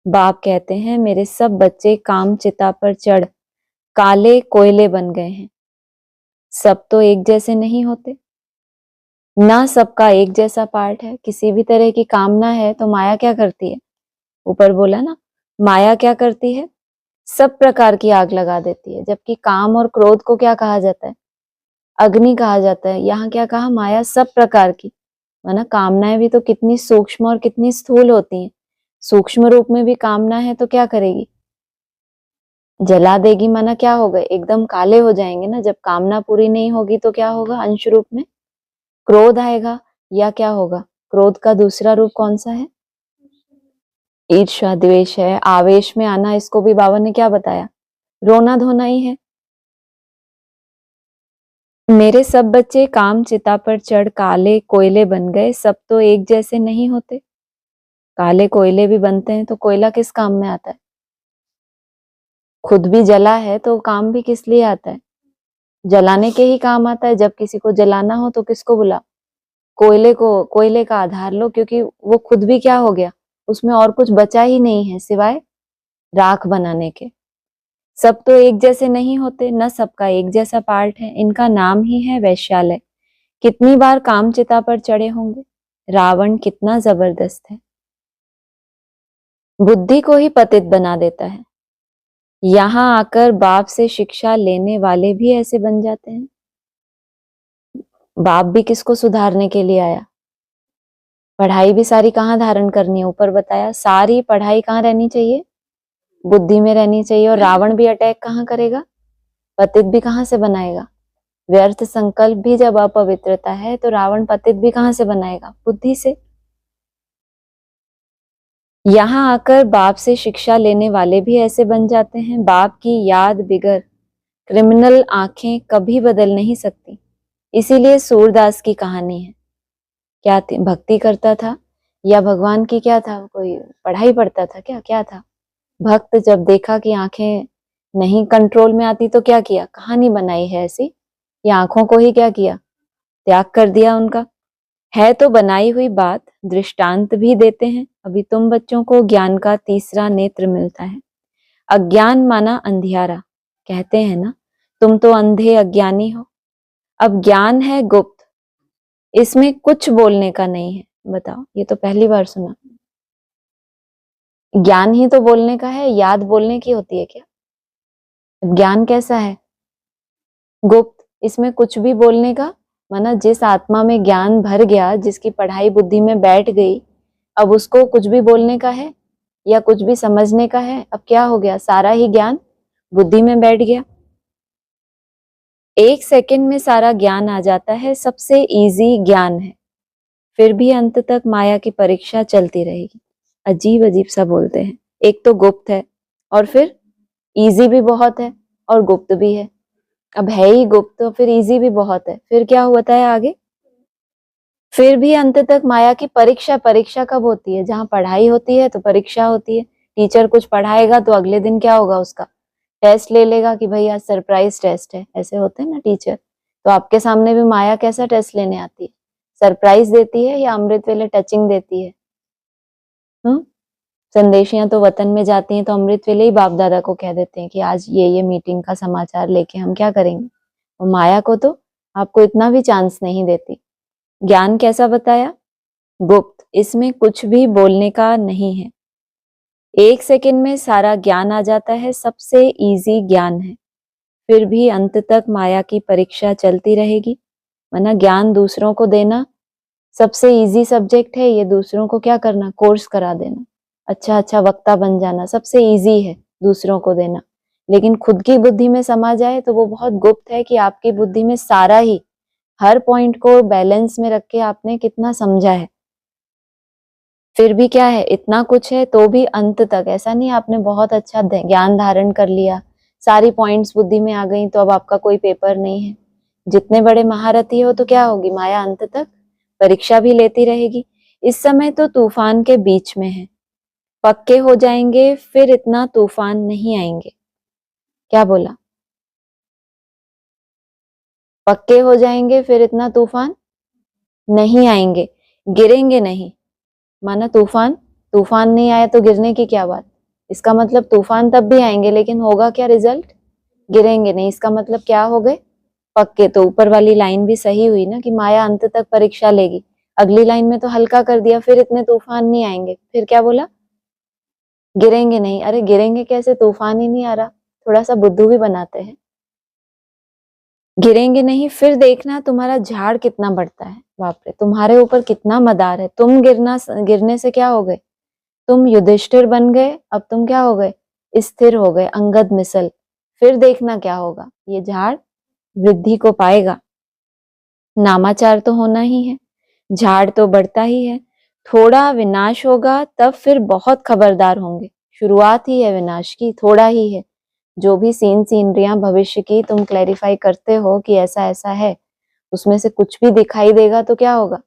बाप कहते हैं मेरे सब बच्चे काम चिता पर चढ़ काले कोयले बन गए हैं। सब तो एक जैसे नहीं होते ना, सबका एक जैसा पार्ट है। किसी भी तरह की कामना है तो माया क्या करती है? ऊपर बोला ना, माया क्या करती है? सब प्रकार की आग लगा देती है। जबकि काम और क्रोध को क्या कहा जाता है? अग्नि कहा जाता है। यहाँ क्या कहा? माया सब प्रकार की। माना कामनाएं भी तो कितनी सूक्ष्म और कितनी स्थूल होती हैं। सूक्ष्म रूप में भी कामना है तो क्या करेगी? जला देगी माना क्या होगा, एकदम काले हो जाएंगे ना। जब कामना पूरी नहीं होगी तो क्या होगा, अंश रूप में क्रोध आएगा, या क्या होगा, क्रोध का दूसरा रूप कौन सा है, ईर्ष्या द्वेष है। आवेश में आना, इसको भी बाबा ने क्या बताया, रोना धोना ही है। मेरे सब बच्चे काम चिता पर चढ़ काले कोयले बन गए, सब तो एक जैसे नहीं होते। काले कोयले भी बनते हैं तो कोयला किस काम में आता है, खुद भी जला है तो काम भी किस लिए आता है, जलाने के ही काम आता है। जब किसी को जलाना हो तो किसको बुला, कोयले को, कोयले का आधार लो, क्योंकि वो खुद भी क्या हो गया, उसमें और कुछ बचा ही नहीं है सिवाय राख बनाने के। सब तो एक जैसे नहीं होते, न सबका एक जैसा पार्ट है, इनका नाम ही है वैश्यालय। कितनी बार काम चिता पर चढ़े होंगे, रावण कितना जबरदस्त है, बुद्धि को ही पतित बना देता है। यहाँ आकर बाप से शिक्षा लेने वाले भी ऐसे बन जाते हैं। बाप भी किसको सुधारने के लिए आया, पढ़ाई भी सारी कहाँ धारण करनी है, ऊपर बताया सारी पढ़ाई कहाँ रहनी चाहिए, बुद्धि में रहनी चाहिए। और रावण भी अटैक कहाँ करेगा, पतित भी कहाँ से बनाएगा, व्यर्थ संकल्प भी जब अपवित्रता है तो रावण पतित भी कहाँ से बनाएगा, बुद्धि से। यहाँ आकर बाप से शिक्षा लेने वाले भी ऐसे बन जाते हैं। बाप की याद बिगर क्रिमिनल आंखें कभी बदल नहीं सकती। इसीलिए सूरदास की कहानी है, क्या थी, भक्ति करता था या भगवान की क्या था, कोई पढ़ाई पढ़ता था, क्या क्या था, भक्त जब देखा कि आंखें नहीं कंट्रोल में आती तो क्या किया, कहानी बनाई है ऐसी, या आंखों को ही क्या किया, त्याग कर दिया उनका। है तो बनाई हुई बात, दृष्टांत भी देते हैं। अभी तुम बच्चों को ज्ञान का तीसरा नेत्र मिलता है। अज्ञान माना अंधियारा, कहते हैं ना तुम तो अंधे अज्ञानी हो। अब ज्ञान है गुप्त, इसमें कुछ बोलने का नहीं है। बताओ, ये तो पहली बार सुना। ज्ञान ही तो बोलने का है, याद बोलने की होती है क्या, ज्ञान कैसा है, गुप्त, इसमें कुछ भी बोलने का माना, जिस आत्मा में ज्ञान भर गया, जिसकी पढ़ाई बुद्धि में बैठ गई, अब उसको कुछ भी बोलने का है या कुछ भी समझने का है। अब क्या हो गया, सारा ही ज्ञान बुद्धि में बैठ गया, एक सेकंड में सारा ज्ञान आ जाता है, सबसे इजी ज्ञान है। फिर भी अंत तक माया की परीक्षा चलती रहेगी। अजीब अजीब सा बोलते हैं, एक तो गुप्त है और फिर इजी भी बहुत है और गुप्त भी है। अब है ही गुप्त तो फिर इजी भी बहुत है, फिर क्या होता है आगे, फिर भी अंत तक माया की परीक्षा। परीक्षा कब होती है, जहां पढ़ाई होती है तो परीक्षा होती है। टीचर कुछ पढ़ाएगा तो अगले दिन क्या होगा, उसका टेस्ट ले लेगा कि भाई आज सरप्राइज टेस्ट है, ऐसे होते हैं ना टीचर। तो आपके सामने भी माया कैसा टेस्ट लेने आती है, सरप्राइज देती है या अमृत वेले टचिंग देती है। संदेशियां तो वतन में जाती हैं तो अमृत वेले ही बाप दादा को कह देते हैं कि आज ये मीटिंग का समाचार लेके हम क्या करेंगे। और माया को तो आपको इतना भी चांस नहीं देती। ज्ञान कैसा बताया, गुप्त, इसमें कुछ भी बोलने का नहीं है, एक सेकंड में सारा ज्ञान आ जाता है, सबसे इजी ज्ञान है। फिर भी अंत तक माया की परीक्षा चलती रहेगी। वरना ज्ञान दूसरों को देना सबसे इजी सब्जेक्ट है, ये दूसरों को क्या करना, कोर्स करा देना, अच्छा अच्छा वक्ता बन जाना सबसे इजी है दूसरों को देना। लेकिन खुद की बुद्धि में समा जाए तो वो बहुत गुप्त है, कि आपकी बुद्धि में सारा ही, हर पॉइंट को बैलेंस में रख के आपने कितना समझा है। फिर भी क्या है, इतना कुछ है तो भी अंत तक ऐसा नहीं आपने बहुत अच्छा ज्ञान धारण कर लिया, सारी पॉइंट्स बुद्धि में आ गई तो अब आपका कोई पेपर नहीं है। जितने बड़े महारथी हो तो क्या होगी, माया अंत तक परीक्षा भी लेती रहेगी। इस समय तो तूफान के बीच में है, पक्के हो जाएंगे फिर इतना तूफान नहीं आएंगे। क्या बोला, पक्के हो जाएंगे फिर इतना तूफान नहीं आएंगे, गिरेंगे नहीं। माना तूफान, तूफान नहीं आया तो गिरने की क्या बात, इसका मतलब तूफान तब भी आएंगे लेकिन होगा क्या रिजल्ट, गिरेंगे नहीं। इसका मतलब क्या हो गए, पक्के। तो ऊपर वाली लाइन भी सही हुई ना, कि माया अंत तक परीक्षा लेगी। अगली लाइन में तो हल्का कर दिया, फिर इतने तूफान नहीं आएंगे, फिर क्या बोला, गिरेंगे नहीं। अरे गिरेंगे कैसे, तूफान ही नहीं आ रहा, थोड़ा सा बुद्धू भी बनाते हैं। गिरेंगे नहीं, फिर देखना तुम्हारा झाड़ कितना बढ़ता है, बाप रे तुम्हारे ऊपर कितना मदार है। तुम गिरने से क्या हो गए, तुम युधिष्ठिर बन गए, अब तुम क्या हो गए, स्थिर हो गए, अंगद मिसल, फिर देखना क्या होगा, ये झाड़ वृद्धि को पाएगा। नामाचार तो होना ही है, झाड़ तो बढ़ता ही है। थोड़ा विनाश होगा तब फिर बहुत खबरदार होंगे। शुरुआत ही है विनाश की, थोड़ा ही है। जो भी सीनरियां भविष्य की तुम क्लैरिफाई करते हो कि ऐसा ऐसा है, उसमें से कुछ भी दिखाई देगा तो क्या होगा,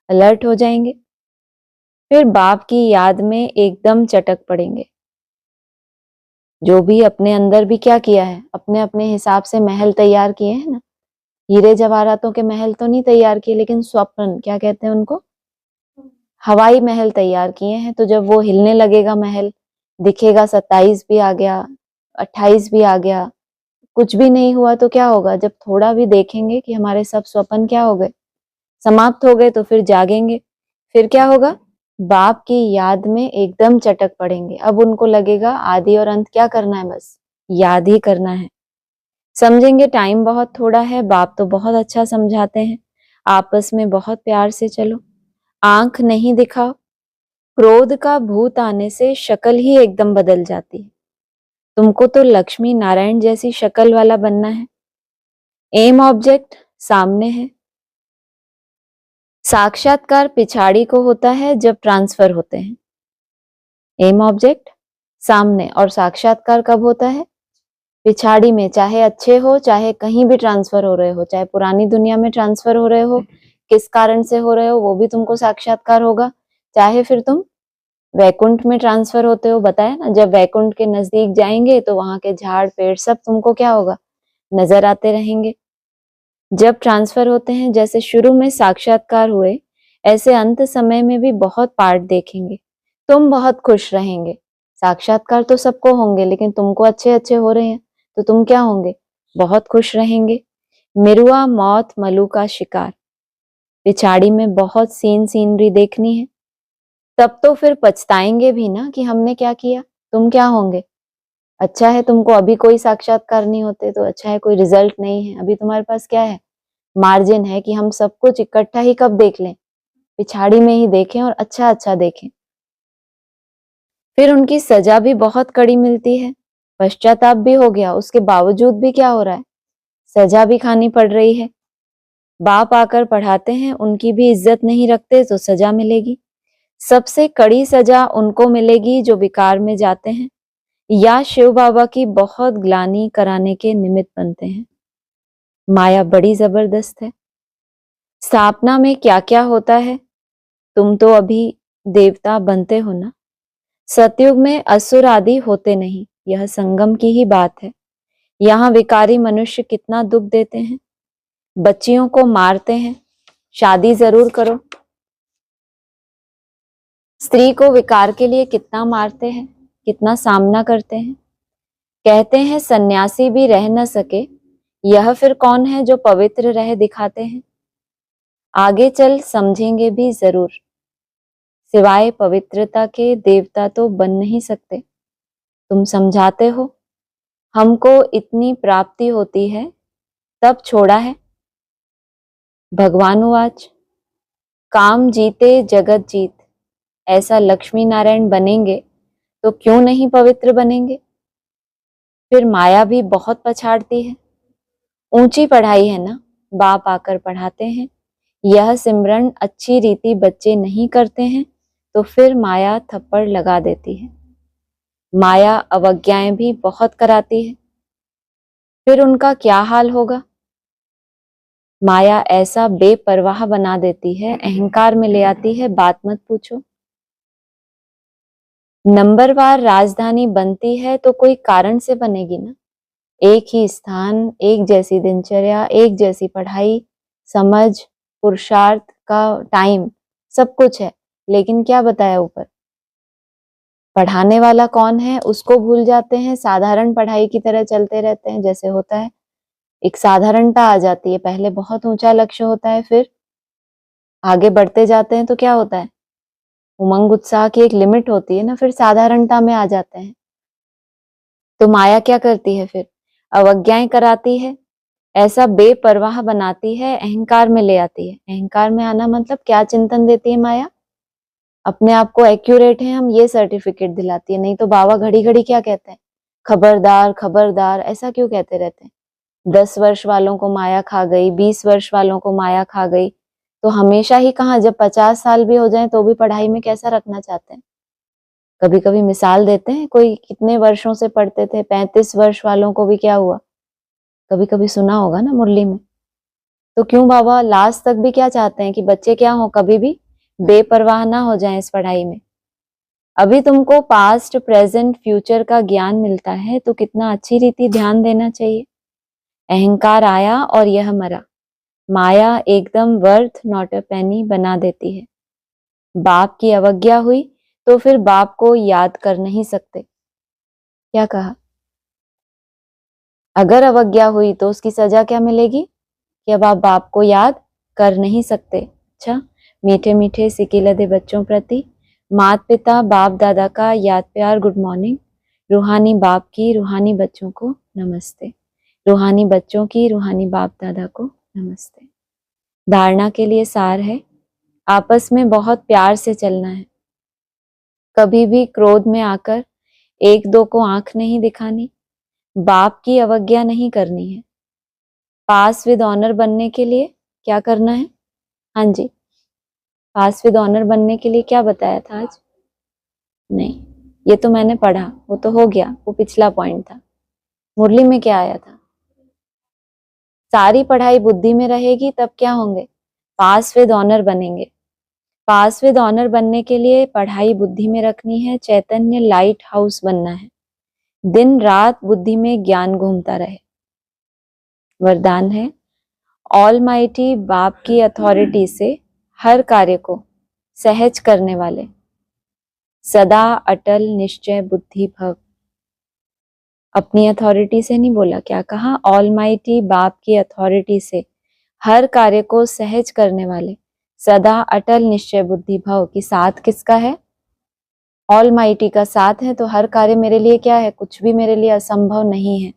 अलर्ट हो जाएंगे। फिर बाप की याद में एकदम चटक पड़ेंगे। जो भी अपने अंदर भी क्या किया है, अपने अपने हिसाब से महल तैयार किए हैं ना। हीरे जवाहरातों के महल तो नहीं तैयार किए, लेकिन स्वप्न क्या कहते हैं उनको, हवाई महल तैयार किए हैं। तो जब वो हिलने लगेगा महल, दिखेगा 27 भी आ गया, 28 भी आ गया, कुछ भी नहीं हुआ तो क्या होगा, जब थोड़ा भी देखेंगे कि हमारे सब स्वप्न क्या हो गए, समाप्त हो गए, तो फिर जागेंगे। फिर क्या होगा, बाप की याद में एकदम चटक पड़ेंगे। अब उनको लगेगा आदि और अंत क्या करना है, बस याद ही करना है। समझेंगे टाइम बहुत थोड़ा है, बाप तो बहुत अच्छा समझाते हैं, आपस में बहुत प्यार से चलो, आंख नहीं दिखाओ। क्रोध का भूत आने से शक्ल ही एकदम बदल जाती है। तुमको तो लक्ष्मी नारायण जैसी शक्ल वाला बनना है। एम ऑब्जेक्ट सामने है। साक्षात्कार पिछाड़ी को होता है जब ट्रांसफर होते हैं। एम ऑब्जेक्ट सामने, और साक्षात्कार कब होता है, पिछाड़ी में। चाहे अच्छे हो, चाहे कहीं भी ट्रांसफर हो रहे हो, चाहे पुरानी दुनिया में ट्रांसफर हो रहे हो, किस कारण से हो रहे हो वो भी तुमको साक्षात्कार होगा। चाहे फिर तुम वैकुंठ में ट्रांसफर होते हो, बताया ना, जब वैकुंठ के नजदीक जाएंगे तो वहां के झाड़ पेड़ सब तुमको क्या होगा, नजर आते रहेंगे। जब ट्रांसफर होते हैं, जैसे शुरू में साक्षात्कार हुए, ऐसे अंत समय में भी बहुत पार्ट देखेंगे। तुम बहुत खुश रहेंगे। साक्षात्कार तो सबको होंगे, लेकिन तुमको अच्छे अच्छे हो रहे हैं तो तुम क्या होंगे, बहुत खुश रहेंगे। मिरुआ मौत मलू का शिकार, पिछाड़ी में बहुत सीनरी देखनी है। तब तो फिर पछताएंगे भी ना कि हमने क्या किया। तुम क्या होंगे, अच्छा है तुमको अभी कोई साक्षात्कार नहीं होते, तो अच्छा है कोई रिजल्ट नहीं है, अभी तुम्हारे पास क्या है, मार्जिन है कि हम सब कुछ इकट्ठा ही कब देख लें, पिछाड़ी में ही देखें और अच्छा अच्छा देखें। फिर उनकी सजा भी बहुत कड़ी मिलती है। पश्चाताप भी हो गया, उसके बावजूद भी क्या हो रहा है, सजा भी खानी पड़ रही है। बाप आकर पढ़ाते हैं, उनकी भी इज्जत नहीं रखते तो सजा मिलेगी। सबसे कड़ी सजा उनको मिलेगी जो विकार में जाते हैं या शिव बाबा की बहुत ग्लानि कराने के निमित्त बनते हैं। माया बड़ी जबरदस्त है। स्थापना में क्या क्या होता है, तुम तो अभी देवता बनते हो ना। सतयुग में असुर आदि होते नहीं, यह संगम की ही बात है। यहाँ विकारी मनुष्य कितना दुख देते हैं, बच्चियों को मारते हैं। शादी जरूर करो, स्त्री को विकार के लिए कितना मारते हैं, कितना सामना करते हैं। कहते हैं सन्यासी भी रह न सके, यह फिर कौन है जो पवित्र रह दिखाते हैं। आगे चल समझेंगे भी जरूर, सिवाय पवित्रता के देवता तो बन नहीं सकते। तुम समझाते हो, हमको इतनी प्राप्ति होती है तब छोड़ा है। भगवान उवाच, काम जीते जगत जीत, ऐसा लक्ष्मी नारायण बनेंगे तो क्यों नहीं पवित्र बनेंगे। फिर माया भी बहुत पछाड़ती है। ऊंची पढ़ाई है ना, बाप आकर पढ़ाते हैं, यह सिमरन अच्छी रीति बच्चे नहीं करते हैं तो फिर माया थप्पड़ लगा देती है। माया अवज्ञाएं भी बहुत कराती है, फिर उनका क्या हाल होगा। माया ऐसा बेपरवाह बना देती है, अहंकार में ले आती है, बात मत पूछो। नंबरवार राजधानी बनती है तो कोई कारण से बनेगी ना। एक ही स्थान, एक जैसी दिनचर्या, एक जैसी पढ़ाई, समझ, पुरुषार्थ का टाइम, सब कुछ है, लेकिन क्या बताया ऊपर, पढ़ाने वाला कौन है उसको भूल जाते हैं। साधारण पढ़ाई की तरह चलते रहते हैं। जैसे होता है, एक साधारणता आ जाती है, पहले बहुत ऊंचा लक्ष्य होता है, फिर आगे बढ़ते जाते हैं तो क्या होता है, उमंग उत्साह की एक लिमिट होती है ना, फिर साधारणता में आ जाते हैं। तो माया क्या करती है, फिर अवज्ञाएं कराती है, ऐसा बेपरवाह बनाती है, अहंकार में ले आती है। अहंकार में आना मतलब क्या चिंतन देती है माया, अपने आप को एक्यूरेट है हम ये सर्टिफिकेट दिलाती है। नहीं तो बाबा घड़ी घड़ी क्या कहते हैं, खबरदार खबरदार ऐसा क्यों कहते रहते हैं? 10 वर्ष वालों को माया खा गई, 20 वर्ष वालों को माया खा गई, तो हमेशा ही कहाँ, जब 50 साल भी हो जाएं तो भी पढ़ाई में कैसा रखना चाहते हैं? कभी कभी मिसाल देते हैं, कोई कितने वर्षों से पढ़ते थे, 35 वर्ष वालों को भी क्या हुआ? कभी कभी सुना होगा ना मुरली में। तो क्यों बाबा लास्ट तक भी क्या चाहते हैं कि बच्चे क्या हो, कभी भी बेपरवाह ना हो जाएं इस पढ़ाई में। अभी तुमको पास्ट प्रेजेंट फ्यूचर का ज्ञान मिलता है तो कितना अच्छी रीति ध्यान देना चाहिए। अहंकार आया और यह मरा, माया एकदम वर्थ नॉट अ पेनी बना देती है। बाप की अवज्ञा हुई तो फिर बाप को याद कर नहीं सकते। क्या कहा? अगर अवज्ञा हुई तो उसकी सजा क्या मिलेगी कि अब आप बाप को याद कर नहीं सकते। अच्छा, मीठे मीठे सिकिलधे बच्चों प्रति माता पिता बाप दादा का याद प्यार गुड मॉर्निंग। रूहानी बाप की रूहानी बच्चों को नमस्ते, रूहानी बच्चों की रूहानी बाप दादा को नमस्ते। धारणा के लिए सार है, आपस में बहुत प्यार से चलना है। कभी भी क्रोध में आकर एक दो को आंख नहीं दिखानी, बाप की अवज्ञा नहीं करनी है। पास विद ऑनर बनने के लिए क्या करना है? हाँ जी, पास विद ऑनर बनने के लिए क्या बताया था आज? नहीं, ये तो मैंने पढ़ा, वो तो हो गया, वो पिछला पॉइंट था। मुरली में क्या आया था? सारी पढ़ाई बुद्धि में रहेगी तब क्या होंगे? पास विद ऑनर बनेंगे। पास विद ऑनर बनने के लिए पढ़ाई बुद्धि में रखनी है, चैतन्य लाइट हाउस बनना है, दिन रात बुद्धि में ज्ञान घूमता रहे। वरदान है, ऑल माइटी बाप की अथॉरिटी से हर कार्य को सहज करने वाले, सदा अटल निश्चय बुद्धि भव। अपनी अथॉरिटी से नहीं बोला, क्या कहा? ऑल माइटी बाप की अथॉरिटी से हर कार्य को सहज करने वाले, सदा अटल निश्चय बुद्धि भव। की साथ किसका है? ऑल माइटी का साथ है, तो हर कार्य मेरे लिए क्या है? कुछ भी मेरे लिए असंभव नहीं है।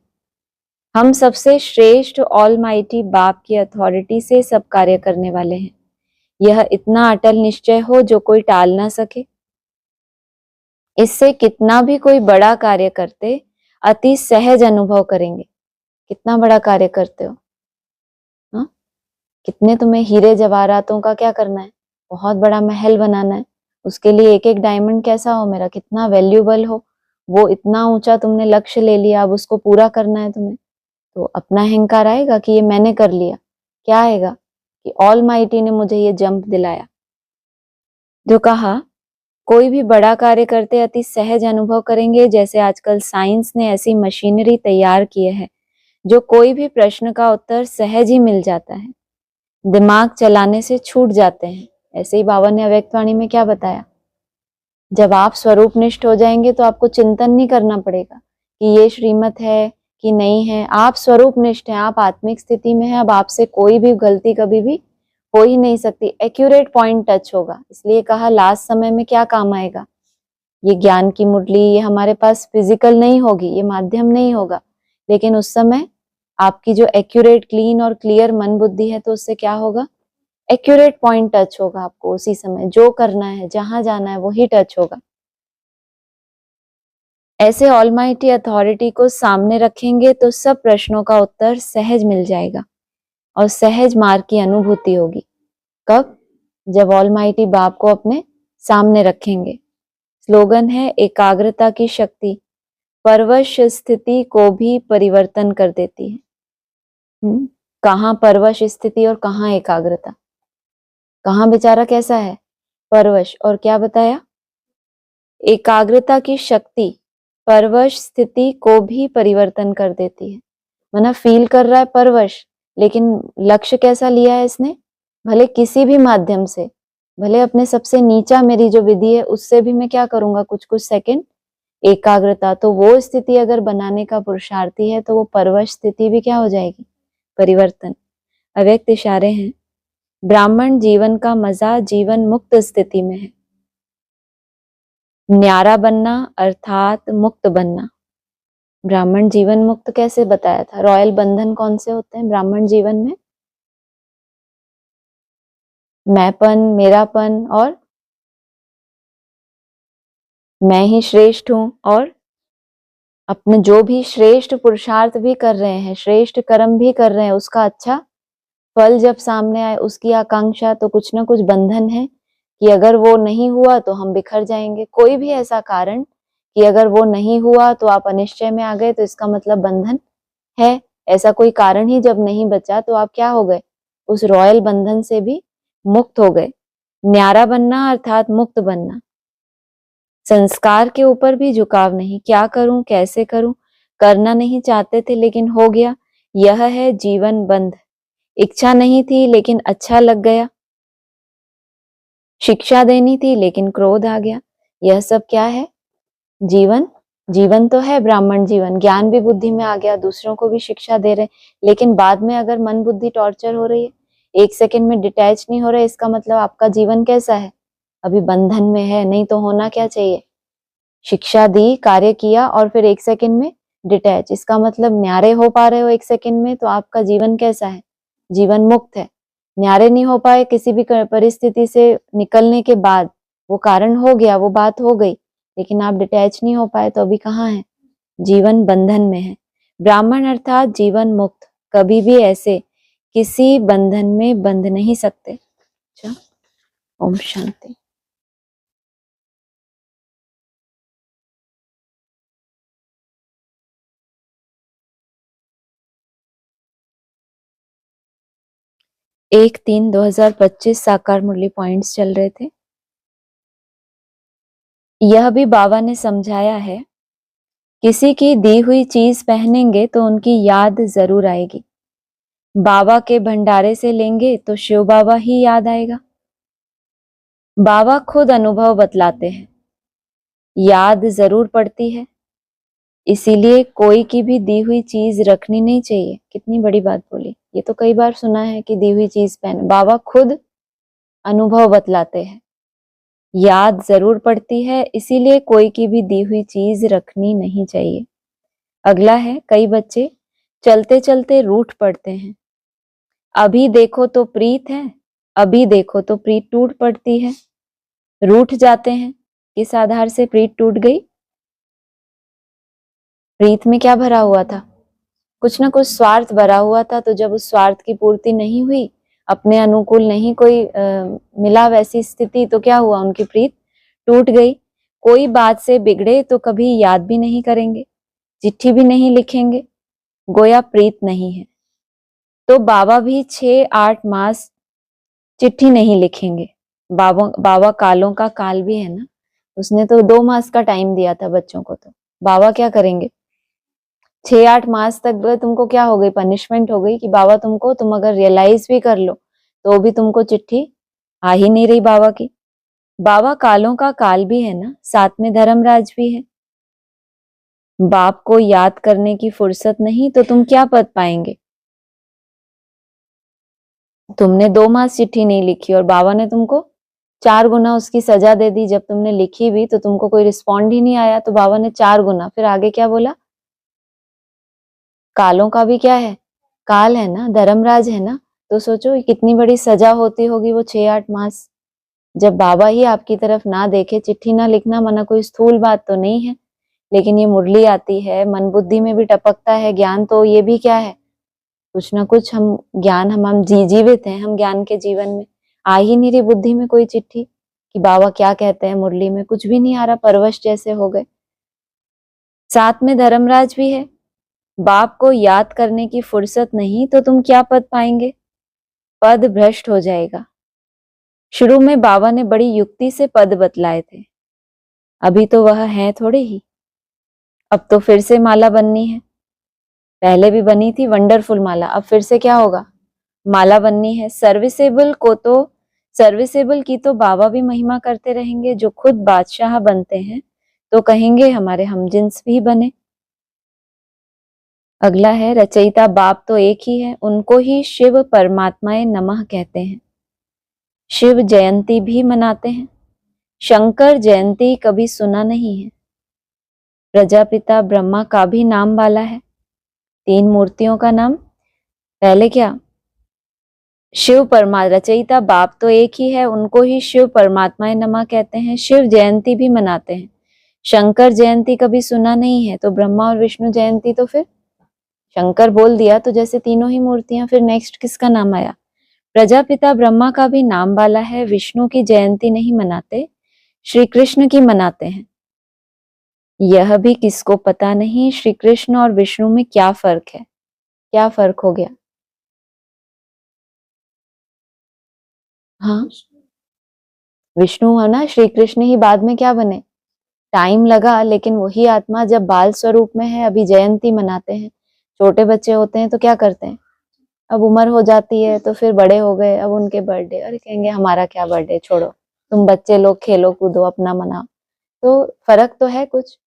हम सबसे श्रेष्ठ ऑल माइटी बाप की अथॉरिटी से सब कार्य करने वाले हैं। यह इतना अटल निश्चय हो जो कोई टाल ना सके। इससे कितना भी कोई बड़ा कार्य करते अति सहज अनुभव करेंगे। कितना बड़ा कार्य करते हो, हाँ? कितने तुम्हें हीरे जवाहरातों का क्या करना है? बहुत बड़ा महल बनाना है, उसके लिए एक एक डायमंड कैसा हो मेरा, कितना वैल्यूबल हो, वो इतना ऊंचा तुमने लक्ष्य ले लिया, अब उसको पूरा करना है तुम्हें। तो अपना अहंकार आएगा कि ये मैंने कर लिया। क्या आएगा? कि ऑल माइटी ने मुझे ये जंप दिलाया। जो कहा कोई भी बड़ा कार्य करते अति सहज अनुभव करेंगे। जैसे आजकल साइंस ने ऐसी मशीनरी तैयार किए है जो कोई भी प्रश्न का उत्तर सहज ही मिल जाता है, दिमाग चलाने से छूट जाते हैं। ऐसे ही बाबा ने अव्यक्तवाणी में क्या बताया, जब आप स्वरूपनिष्ठ हो जाएंगे तो आपको चिंतन नहीं करना पड़ेगा कि ये श्रीमत है कि नहीं है। आप स्वरूपनिष्ठ हैं, आप आत्मिक स्थिति में हैं। अब आपसे कोई भी गलती कभी भी हो ही नहीं सकती, एक्यूरेट पॉइंट टच होगा। इसलिए कहा लास्ट समय में क्या काम आएगा? ये ज्ञान की मुरली, ये हमारे पास फिजिकल नहीं होगी, ये माध्यम नहीं होगा, लेकिन उस समय आपकी जो एक्यूरेट क्लीन और क्लियर मन बुद्धि है, तो उससे क्या होगा? एक्यूरेट पॉइंट टच होगा आपको उसी समय। जो करना है, जहां जाना है, वही टच होगा। ऐसे ऑलमाइटी अथॉरिटी को सामने रखेंगे तो सब प्रश्नों का उत्तर सहज मिल जाएगा और सहज मार्ग की अनुभूति होगी। कब? जब ऑलमाइटी बाप को अपने सामने रखेंगे। स्लोगन है, एकाग्रता की शक्ति परवश स्थिति को भी परिवर्तन कर देती है। कहाँ परवश स्थिति और कहाँ एकाग्रता? कहाँ बेचारा कैसा है? परवश। और क्या बताया? एकाग्रता की शक्ति परवश स्थिति को भी परिवर्तन कर देती है। मना फील कर रहा है परवश, लेकिन लक्ष्य कैसा लिया है इसने? भले किसी भी माध्यम से, भले अपने सबसे नीचा मेरी जो विधि है उससे भी मैं क्या करूंगा, कुछ कुछ सेकंड एकाग्रता। तो वो स्थिति अगर बनाने का पुरुषार्थी है तो वो परवश स्थिति भी क्या हो जाएगी? परिवर्तन। अव्यक्त इशारे हैं, ब्राह्मण जीवन का मजा जीवन मुक्त स्थिति में है। न्यारा बनना अर्थात मुक्त बनना। ब्राह्मण जीवन मुक्त कैसे बताया था? रॉयल बंधन कौन से होते हैं ब्राह्मण जीवन में? मैंपन, मेरापन, और मैं ही श्रेष्ठ हूं, और अपने जो भी श्रेष्ठ पुरुषार्थ भी कर रहे हैं, श्रेष्ठ कर्म भी कर रहे हैं, उसका अच्छा फल जब सामने आए, उसकी आकांक्षा, तो कुछ ना कुछ बंधन है कि अगर वो नहीं हुआ तो हम बिखर जाएंगे। कोई भी ऐसा कारण कि अगर वो नहीं हुआ तो आप अनिश्चय में आ गए, तो इसका मतलब बंधन है। ऐसा कोई कारण ही जब नहीं बचा तो आप क्या हो गए, उस रॉयल बंधन से भी मुक्त हो गए। न्यारा बनना अर्थात मुक्त बनना। संस्कार के ऊपर भी झुकाव नहीं, क्या करूं कैसे करूं, करना नहीं चाहते थे लेकिन हो गया, यह है जीवन बंध। इच्छा नहीं थी लेकिन अच्छा लग गया, शिक्षा देनी थी लेकिन क्रोध आ गया। यह सब क्या है, जीवन। जीवन तो है ब्राह्मण जीवन, ज्ञान भी बुद्धि में आ गया, दूसरों को भी शिक्षा दे रहे, लेकिन बाद में अगर मन बुद्धि टॉर्चर हो रही है, एक सेकंड में डिटैच नहीं हो रहे, इसका मतलब आपका जीवन कैसा है, अभी बंधन में है। नहीं तो होना क्या चाहिए, शिक्षा दी, कार्य किया और फिर एक सेकंड में डिटैच, इसका मतलब न्यारे हो पा रहे हो एक सेकंड में, तो आपका जीवन कैसा है, जीवन मुक्त है। न्यारे नहीं हो पाए किसी भी परिस्थिति से निकलने के बाद, वो कारण हो गया, वो बात हो गई, लेकिन आप डिटैच नहीं हो पाए, तो अभी कहाँ है, जीवन बंधन में है। ब्राह्मण अर्थात जीवन मुक्त, कभी भी ऐसे किसी बंधन में बंध नहीं सकते। अच्छा, ओम शांति। एक 3/2025 साकार मुरली पॉइंट्स चल रहे थे। यह भी बाबा ने समझाया है, किसी की दी हुई चीज पहनेंगे तो उनकी याद जरूर आएगी। बाबा के भंडारे से लेंगे तो शिव बाबा ही याद आएगा। बाबा खुद अनुभव बतलाते हैं, याद जरूर पड़ती है, इसीलिए कोई की भी दी हुई चीज रखनी नहीं चाहिए। कितनी बड़ी बात बोली, ये तो कई बार सुना है कि दी हुई चीज पहन, बाबा खुद अनुभव बतलाते हैं, याद जरूर पड़ती है, इसीलिए कोई की भी दी हुई चीज रखनी नहीं चाहिए। अगला है, कई बच्चे चलते चलते रूठ पड़ते हैं। अभी देखो तो प्रीत है, अभी देखो तो प्रीत टूट पड़ती है। रूठ जाते हैं, किस आधार से प्रीत टूट गई, प्रीत में क्या भरा हुआ था, कुछ ना कुछ स्वार्थ भरा हुआ था, तो जब उस स्वार्थ की पूर्ति नहीं हुई, अपने अनुकूल नहीं कोई मिला वैसी स्थिति, तो क्या हुआ, उनकी प्रीत टूट गई। कोई बात से बिगड़े तो कभी याद भी नहीं करेंगे, चिट्ठी भी नहीं लिखेंगे, गोया प्रीत नहीं है। तो बाबा भी 6-8 मास चिट्ठी नहीं लिखेंगे। बाबा कालों का काल भी है ना, उसने तो 2 मास का टाइम दिया था बच्चों को, तो बाबा क्या करेंगे, 6-8 मास तक तुमको क्या हो गई, पनिशमेंट हो गई कि बाबा तुमको, तुम अगर रियलाइज भी कर लो तो भी तुमको चिट्ठी आ ही नहीं रही बाबा की। बाबा कालों का काल भी है ना, साथ में धर्मराज भी है। बाप को याद करने की फुर्सत नहीं तो तुम क्या पद पाएंगे। तुमने 2 मास चिट्ठी नहीं लिखी और बाबा ने तुमको 4 गुना उसकी सजा दे दी। जब तुमने लिखी भी तो तुमको कोई रिस्पॉन्ड ही नहीं आया, तो बाबा ने 4 गुना, फिर आगे क्या बोला, कालों का भी क्या है, काल है ना, धर्मराज है ना। तो सोचो कितनी बड़ी सजा होती होगी वो 6-8 मास, जब बाबा ही आपकी तरफ ना देखे। चिट्ठी ना लिखना मना कोई स्थूल बात तो नहीं है, लेकिन ये मुरली आती है, मन बुद्धि में भी टपकता है ज्ञान, तो ये भी क्या है, कुछ ना कुछ हम ज्ञान, हम जीवित हैं, हम ज्ञान के जीवन में। आ ही नहीं रही बुद्धि में कोई चिट्ठी कि बाबा क्या कहते हैं मुरली में, कुछ भी नहीं आ रहा, परवश जैसे हो गए। साथ में धर्मराज भी है, बाप को याद करने की फुर्सत नहीं तो तुम क्या पद पाएंगे, पद भ्रष्ट हो जाएगा। शुरू में बाबा ने बड़ी युक्ति से पद बतलाए थे, अभी तो वह है थोड़े ही, अब तो फिर से माला बननी है। पहले भी बनी थी वंडरफुल माला, अब फिर से क्या होगा, माला बननी है। सर्विसेबल को तो, सर्विसेबल की तो बाबा भी महिमा करते रहेंगे, जो खुद बादशाह बनते हैं तो कहेंगे हमारे हमजिन्स भी बने। अगला है, रचयिता बाप तो एक ही है, उनको ही शिव परमात्माए नमः कहते हैं। शिव जयंती भी मनाते हैं, शंकर जयंती कभी सुना नहीं है। प्रजापिता ब्रह्मा का भी नाम वाला है, 3 मूर्तियों का नाम, पहले क्या, शिव परमात्मा, रचयिता बाप तो एक ही है, उनको ही शिव परमात्माए नमः कहते हैं। शिव जयंती भी मनाते हैं, शंकर जयंती कभी सुना नहीं है, तो ब्रह्मा और विष्णु जयंती तो फिर शंकर बोल दिया तो जैसे तीनों ही मूर्तियां, फिर नेक्स्ट किसका नाम आया? प्रजापिता ब्रह्मा का भी नाम वाला है, विष्णु की जयंती नहीं मनाते, श्री कृष्ण की मनाते हैं। यह भी किसको पता नहीं, श्री कृष्ण और विष्णु में क्या फर्क है? क्या फर्क हो गया? हाँ, विष्णु है ना, श्री कृष्ण ही बाद में क्या बने? टाइम लगा, लेकिन वही आत्मा जब बाल स्वरूप में है, अभी जयंती मनाते हैं। छोटे बच्चे होते हैं तो क्या करते हैं, अब उम्र हो जाती है तो फिर बड़े हो गए, अब उनके बर्थडे, अरे कहेंगे हमारा क्या बर्थडे, छोड़ो तुम बच्चे लोग खेलो कूदो अपना मनाओ। तो फर्क तो है कुछ।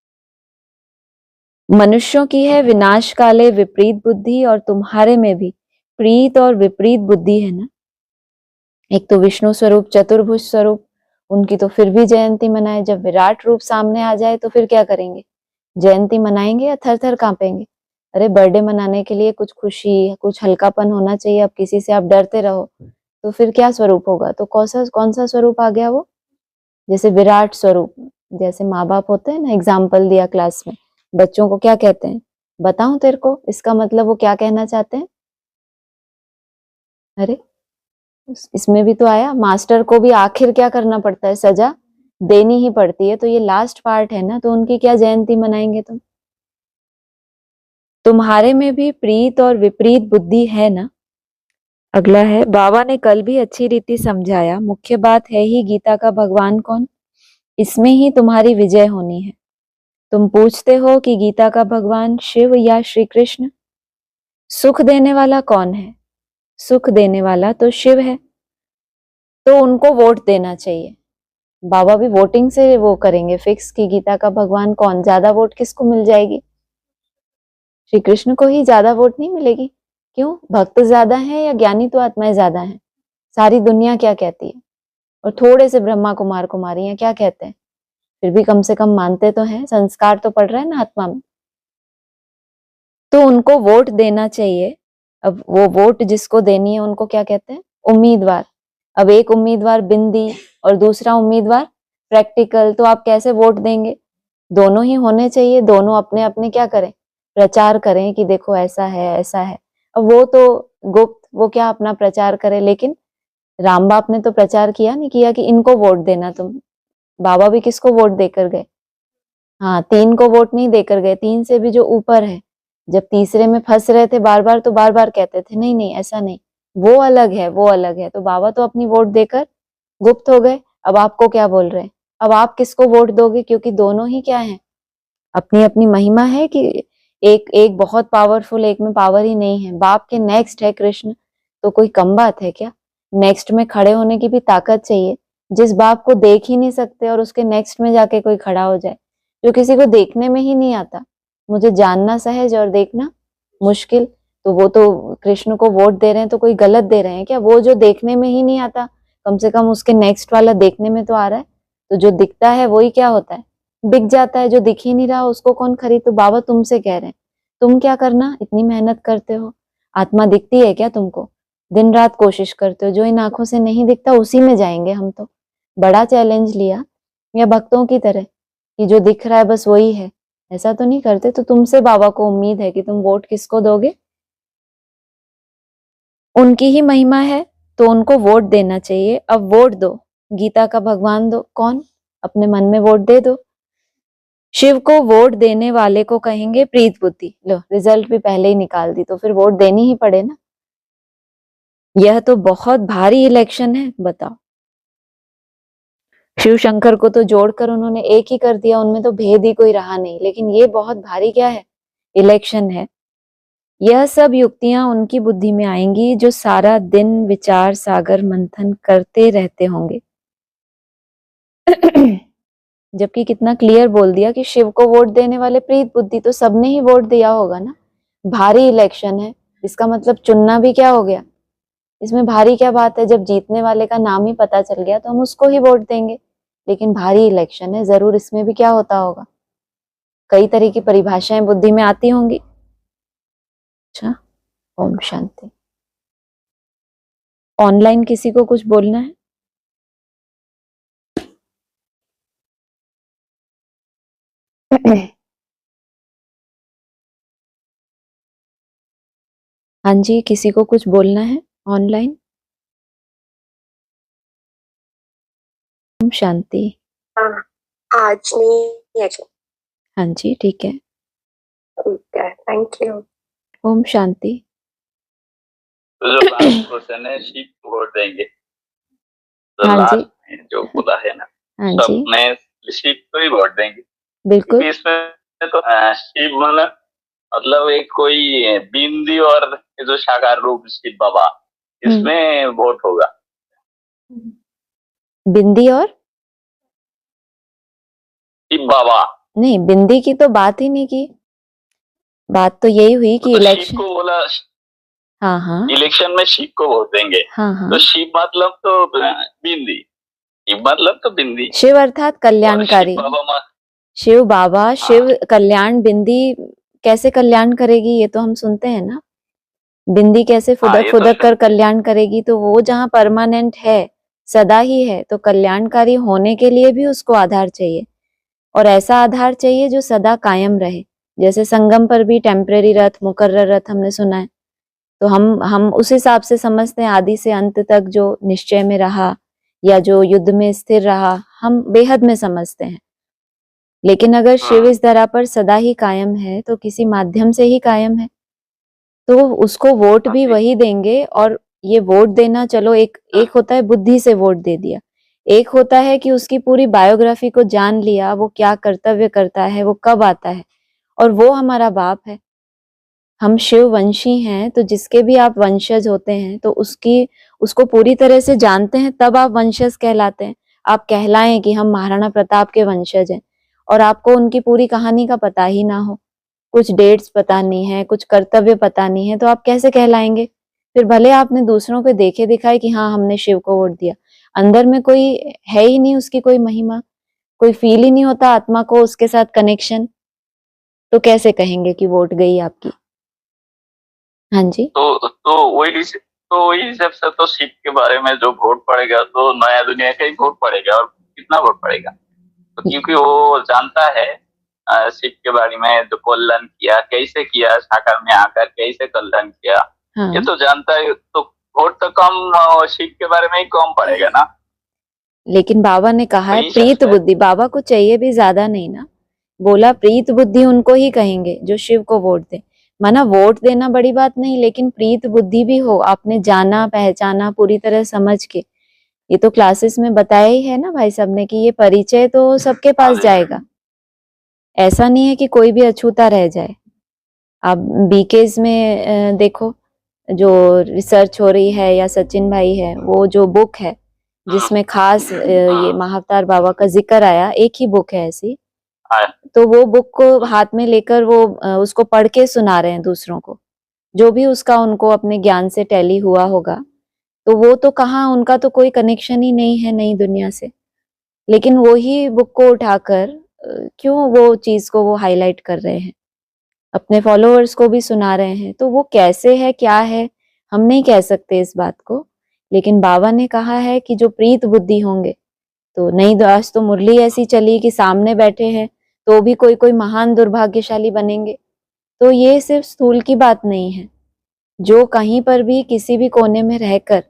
मनुष्यों की है विनाश काले विपरीत बुद्धि, और तुम्हारे में भी प्रीत और विपरीत बुद्धि है ना। एक तो विष्णु स्वरूप चतुर्भुज स्वरूप, उनकी तो फिर भी जयंती मनाए, जब विराट रूप सामने आ जाए तो फिर क्या करेंगे? जयंती मनाएंगे या थर थर कांपेंगे? अरे बर्थडे मनाने के लिए कुछ खुशी, कुछ हल्कापन होना चाहिए। अब किसी से आप डरते रहो तो फिर क्या स्वरूप होगा? तो कौन सा स्वरूप आ गया वो? जैसे विराट स्वरूप, जैसे माँ बाप होते हैं ना, एग्जाम्पल दिया क्लास में, बच्चों को क्या कहते हैं? बताऊं तेरे को इसका मतलब वो क्या कहना चाहते हैं? अरे इसमें भी तो आया, मास्टर को भी आखिर क्या करना पड़ता है? सजा देनी ही पड़ती है। तो ये लास्ट पार्ट है ना, तो उनकी क्या जयंती मनाएंगे तुम? तुम्हारे में भी प्रीत और विपरीत बुद्धि है ना। अगला है, बाबा ने कल भी अच्छी रीति समझाया, मुख्य बात है ही गीता का भगवान कौन, इसमें ही तुम्हारी विजय होनी है। तुम पूछते हो कि गीता का भगवान शिव या श्री कृष्ण। सुख देने वाला कौन है? सुख देने वाला तो शिव है, तो उनको वोट देना चाहिए। बाबा भी वोटिंग से वो करेंगे फिक्स कि गीता का भगवान कौन, ज्यादा वोट किसको मिल जाएगी? श्री कृष्ण को ही ज्यादा वोट नहीं मिलेगी। क्यों? भक्त ज्यादा है या ज्ञानी तो आत्माएं ज्यादा हैं? सारी दुनिया क्या कहती है? और थोड़े से ब्रह्मा कुमार कुमारियां क्या कहते हैं? फिर भी कम से कम मानते तो हैं, संस्कार तो पड़ रहा है ना आत्मा में। तो उनको वोट देना चाहिए। अब वो वोट जिसको देनी है उनको क्या कहते हैं? उम्मीदवार। अब एक उम्मीदवार बिंदी और दूसरा उम्मीदवार प्रैक्टिकल, तो आप कैसे वोट देंगे? दोनों ही होने चाहिए, दोनों अपने अपने क्या करें, प्रचार करें कि देखो ऐसा है ऐसा है। अब वो तो गुप्त, वो क्या अपना प्रचार करे, लेकिन राम बाप ने तो प्रचार किया नहीं किया कि इनको वोट देना तुम। बाबा भी किसको वोट देकर गए? हाँ, 3 को वोट नहीं देकर गए, 3 से भी जो ऊपर है। जब तीसरे में फंस रहे थे बार बार, तो बार बार कहते थे नहीं नहीं ऐसा नहीं, वो अलग है वो अलग है। तो बाबा तो अपनी वोट देकर गुप्त हो गए। अब आपको क्या बोल रहे हैं? अब आप किसको वोट दोगे? क्योंकि दोनों ही क्या है, अपनी अपनी महिमा है कि एक एक बहुत पावरफुल, एक में पावर ही नहीं है। बाप के नेक्स्ट है कृष्ण, तो कोई कम बात है क्या? नेक्स्ट में खड़े होने की भी ताकत चाहिए। जिस बाप को देख ही नहीं सकते और उसके नेक्स्ट में जाके कोई खड़ा हो जाए, जो किसी को देखने में ही नहीं आता। मुझे जानना सहज और देखना मुश्किल, तो वो तो कृष्ण को वोट दे रहे हैं, तो कोई गलत दे रहे हैं क्या? वो जो देखने में ही नहीं आता, कम से कम उसके नेक्स्ट वाला देखने में तो आ रहा है। तो जो दिखता है वही क्या होता है, बिक जाता है। जो दिख ही नहीं रहा उसको कौन खरीद? तो बाबा तुमसे कह रहे हैं, तुम क्या करना, इतनी मेहनत करते हो, आत्मा दिखती है क्या तुमको? दिन रात कोशिश करते हो, जो इन आंखों से नहीं दिखता उसी में जाएंगे हम तो। बड़ा चैलेंज लिया, या भक्तों की तरह कि जो दिख रहा है बस वही है, ऐसा तो नहीं करते। तो तुमसे बाबा को उम्मीद है कि तुम वोट किसको दोगे? उनकी ही महिमा है तो उनको वोट देना चाहिए। अब वोट दो, गीता का भगवान दो, कौन? अपने मन में वोट दे दो। शिव को वोट देने वाले को कहेंगे प्रीत बुद्धि। लो, रिजल्ट भी पहले ही निकाल दी, तो फिर वोट देनी ही पड़े ना। यह तो बहुत भारी इलेक्शन है, बताओ। शिव शंकर को तो जोड़कर उन्होंने एक ही कर दिया, उनमें तो भेद ही कोई रहा नहीं। लेकिन ये बहुत भारी क्या है, इलेक्शन है। यह सब युक्तियां उनकी बुद्धि में आएंगी जो सारा दिन विचार सागर मंथन करते रहते होंगे। जबकि कितना क्लियर बोल दिया कि शिव को वोट देने वाले प्रीत बुद्धि, तो सबने ही वोट दिया होगा ना। भारी इलेक्शन है, इसका मतलब चुनना भी क्या हो गया। इसमें भारी क्या बात है? जब जीतने वाले का नाम ही पता चल गया तो हम उसको ही वोट देंगे। लेकिन भारी इलेक्शन है, जरूर इसमें भी क्या होता होगा, कई तरह की परिभाषाएं बुद्धि में आती होंगी। अच्छा, ओम शांति। ऑनलाइन किसी को कुछ बोलना है? हाँ जी, किसी को कुछ बोलना है ऑनलाइन? ओम शांति। हाँ, आज नहीं है। हाँ जी, ठीक है। ठीक है, थैंक यू। ओम शांति। तो जो लास्ट क्वेश्चन है, शीप को वोट देंगे तो हाँ जी, लास्ट में जो बोला है ना, हाँ सब जी, में शीप को ही वोट देंगे, बिल्कुल। क्योंकि इसमें तो शीप मतलब एक कोई बिंदी और ये जो साकार रूप शिव बाबा, इसमें वोट होगा। बिंदी और शिव बाबा, नहीं, बिंदी की तो बात ही नहीं की। बात तो यही हुई कि तो शिव इलेक्शन। को बोला, हाँ हाँ इलेक्शन में शिव को वोट देंगे। हाँ हाँ। तो शिव मतलब तो बिंदी, शिव मतलब तो बिंदी, शिव अर्थात और शिव कल्याणकारी। बाबा शिव बाबा, हाँ, शिव कल्याण। बिंदी कैसे कल्याण करेगी, ये तो हम सुनते हैं ना। बिंदी कैसे हाँ, फुदक ये तो फुदक कर सुनते हैं। कल्याण करेगी, तो वो जहाँ परमानेंट है, सदा ही है, तो कल्याणकारी होने के लिए भी उसको आधार चाहिए, और ऐसा आधार चाहिए जो सदा कायम रहे। जैसे संगम पर भी टेम्परेरी रथ, मुकर्रर रथ हमने सुना है, तो हम उस हिसाब से समझते हैं, आदि से अंत तक जो निश्चय में रहा या जो युद्ध में स्थिर रहा, हम बेहद में समझते हैं। लेकिन अगर शिव इस धरा पर सदा ही कायम है, तो किसी माध्यम से ही कायम है, तो उसको वोट भी वही देंगे। और ये वोट देना, चलो एक होता है बुद्धि से वोट दे दिया, एक होता है कि उसकी पूरी बायोग्राफी को जान लिया, वो क्या कर्तव्य करता है, वो कब आता है, और वो हमारा बाप है। हम शिव वंशी हैं, तो जिसके भी आप वंशज होते हैं, तो उसको पूरी तरह से जानते हैं, तब आप वंशज कहलाते हैं। आप कहलाएं कि हम महाराणा प्रताप के वंशज हैं, और आपको उनकी पूरी कहानी का पता ही ना हो, कुछ डेट्स पता नहीं है, कुछ कर्तव्य पता नहीं है, तो आप कैसे कहलाएंगे? फिर भले आपने दूसरों को देखे दिखाए कि हाँ हमने शिव को वोट दिया, अंदर में कोई है ही नहीं, उसकी कोई महिमा, कोई फील ही नहीं होता आत्मा को उसके साथ कनेक्शन, तो कैसे कहेंगे कि वोट गई आपकी? हाँ जी। वही हिसाब से तो शिप के बारे में जो वोट पड़ेगा, तो नया दुनिया का ही वोट पड़ेगा, और कितना वोट पड़ेगा, तो क्योंकि वो जानता है शिप के बारे में, जो कल्याण किया, कैसे किया, साकार में आकर कैसे कल्याण किया, हाँ। ये तो जानता है। तो वोट तो कम शिप के बारे में ही कम पड़ेगा ना। लेकिन बाबा ने कहा है वही प्रीत हिसाब से बुद्धि, बाबा को चाहिए भी ज्यादा नहीं ना, बोला प्रीत बुद्धि उनको ही कहेंगे जो शिव को वोट दे। माना वोट देना बड़ी बात नहीं, लेकिन प्रीत बुद्धि भी हो, आपने जाना पहचाना पूरी तरह समझ के। ये तो क्लासेस में बताया ही है ना भाई साहब ने, कि ये परिचय तो सबके पास जाएगा, ऐसा नहीं है कि कोई भी अछूता रह जाए। आप बीकेज में देखो, जो रिसर्च हो रही है, या सचिन भाई है, वो जो बुक है जिसमें खास ये महाअवतार बाबा का जिक्र आया, एक ही बुक है ऐसी, तो वो बुक को हाथ में लेकर वो उसको पढ़ के सुना रहे हैं दूसरों को, जो भी उसका उनको अपने ज्ञान से टैली हुआ होगा। तो वो तो कहाँ, उनका तो कोई कनेक्शन ही नहीं है नई दुनिया से, लेकिन वो ही बुक को उठाकर क्यों वो चीज को वो हाईलाइट कर रहे हैं, अपने फॉलोअर्स को भी सुना रहे हैं। तो वो कैसे है, क्या है, हम नहीं कह सकते इस बात को, लेकिन बाबा ने कहा है कि जो प्रीत बुद्धि होंगे, तो नहीं, आज तो मुरली ऐसी चली कि सामने बैठे हैं तो भी कोई कोई महान दुर्भाग्यशाली बनेंगे। तो ये सिर्फ स्थूल की बात नहीं है, जो कहीं पर भी किसी भी कोने में रहकर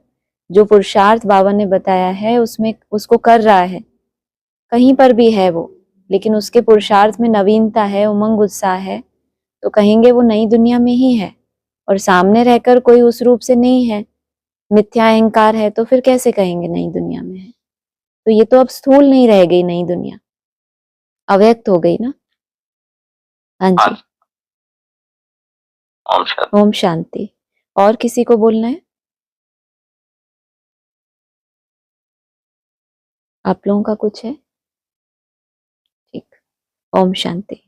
जो पुरुषार्थ बाबा ने बताया है, उसमें उसको कर रहा है, कहीं पर भी है वो, लेकिन उसके पुरुषार्थ में नवीनता है, उमंग उत्साह है, तो कहेंगे वो नई दुनिया में ही है। और सामने रहकर कोई उस रूप से नहीं है, मिथ्या अहंकार है, तो फिर कैसे कहेंगे नई दुनिया में है? तो ये तो अब स्थूल नहीं रह गई नई दुनिया, अव्यक्त हो गई ना। हाँ जी। ओम शांति। और किसी को बोलना है? आप लोगों का कुछ है? ठीक। ओम शांति।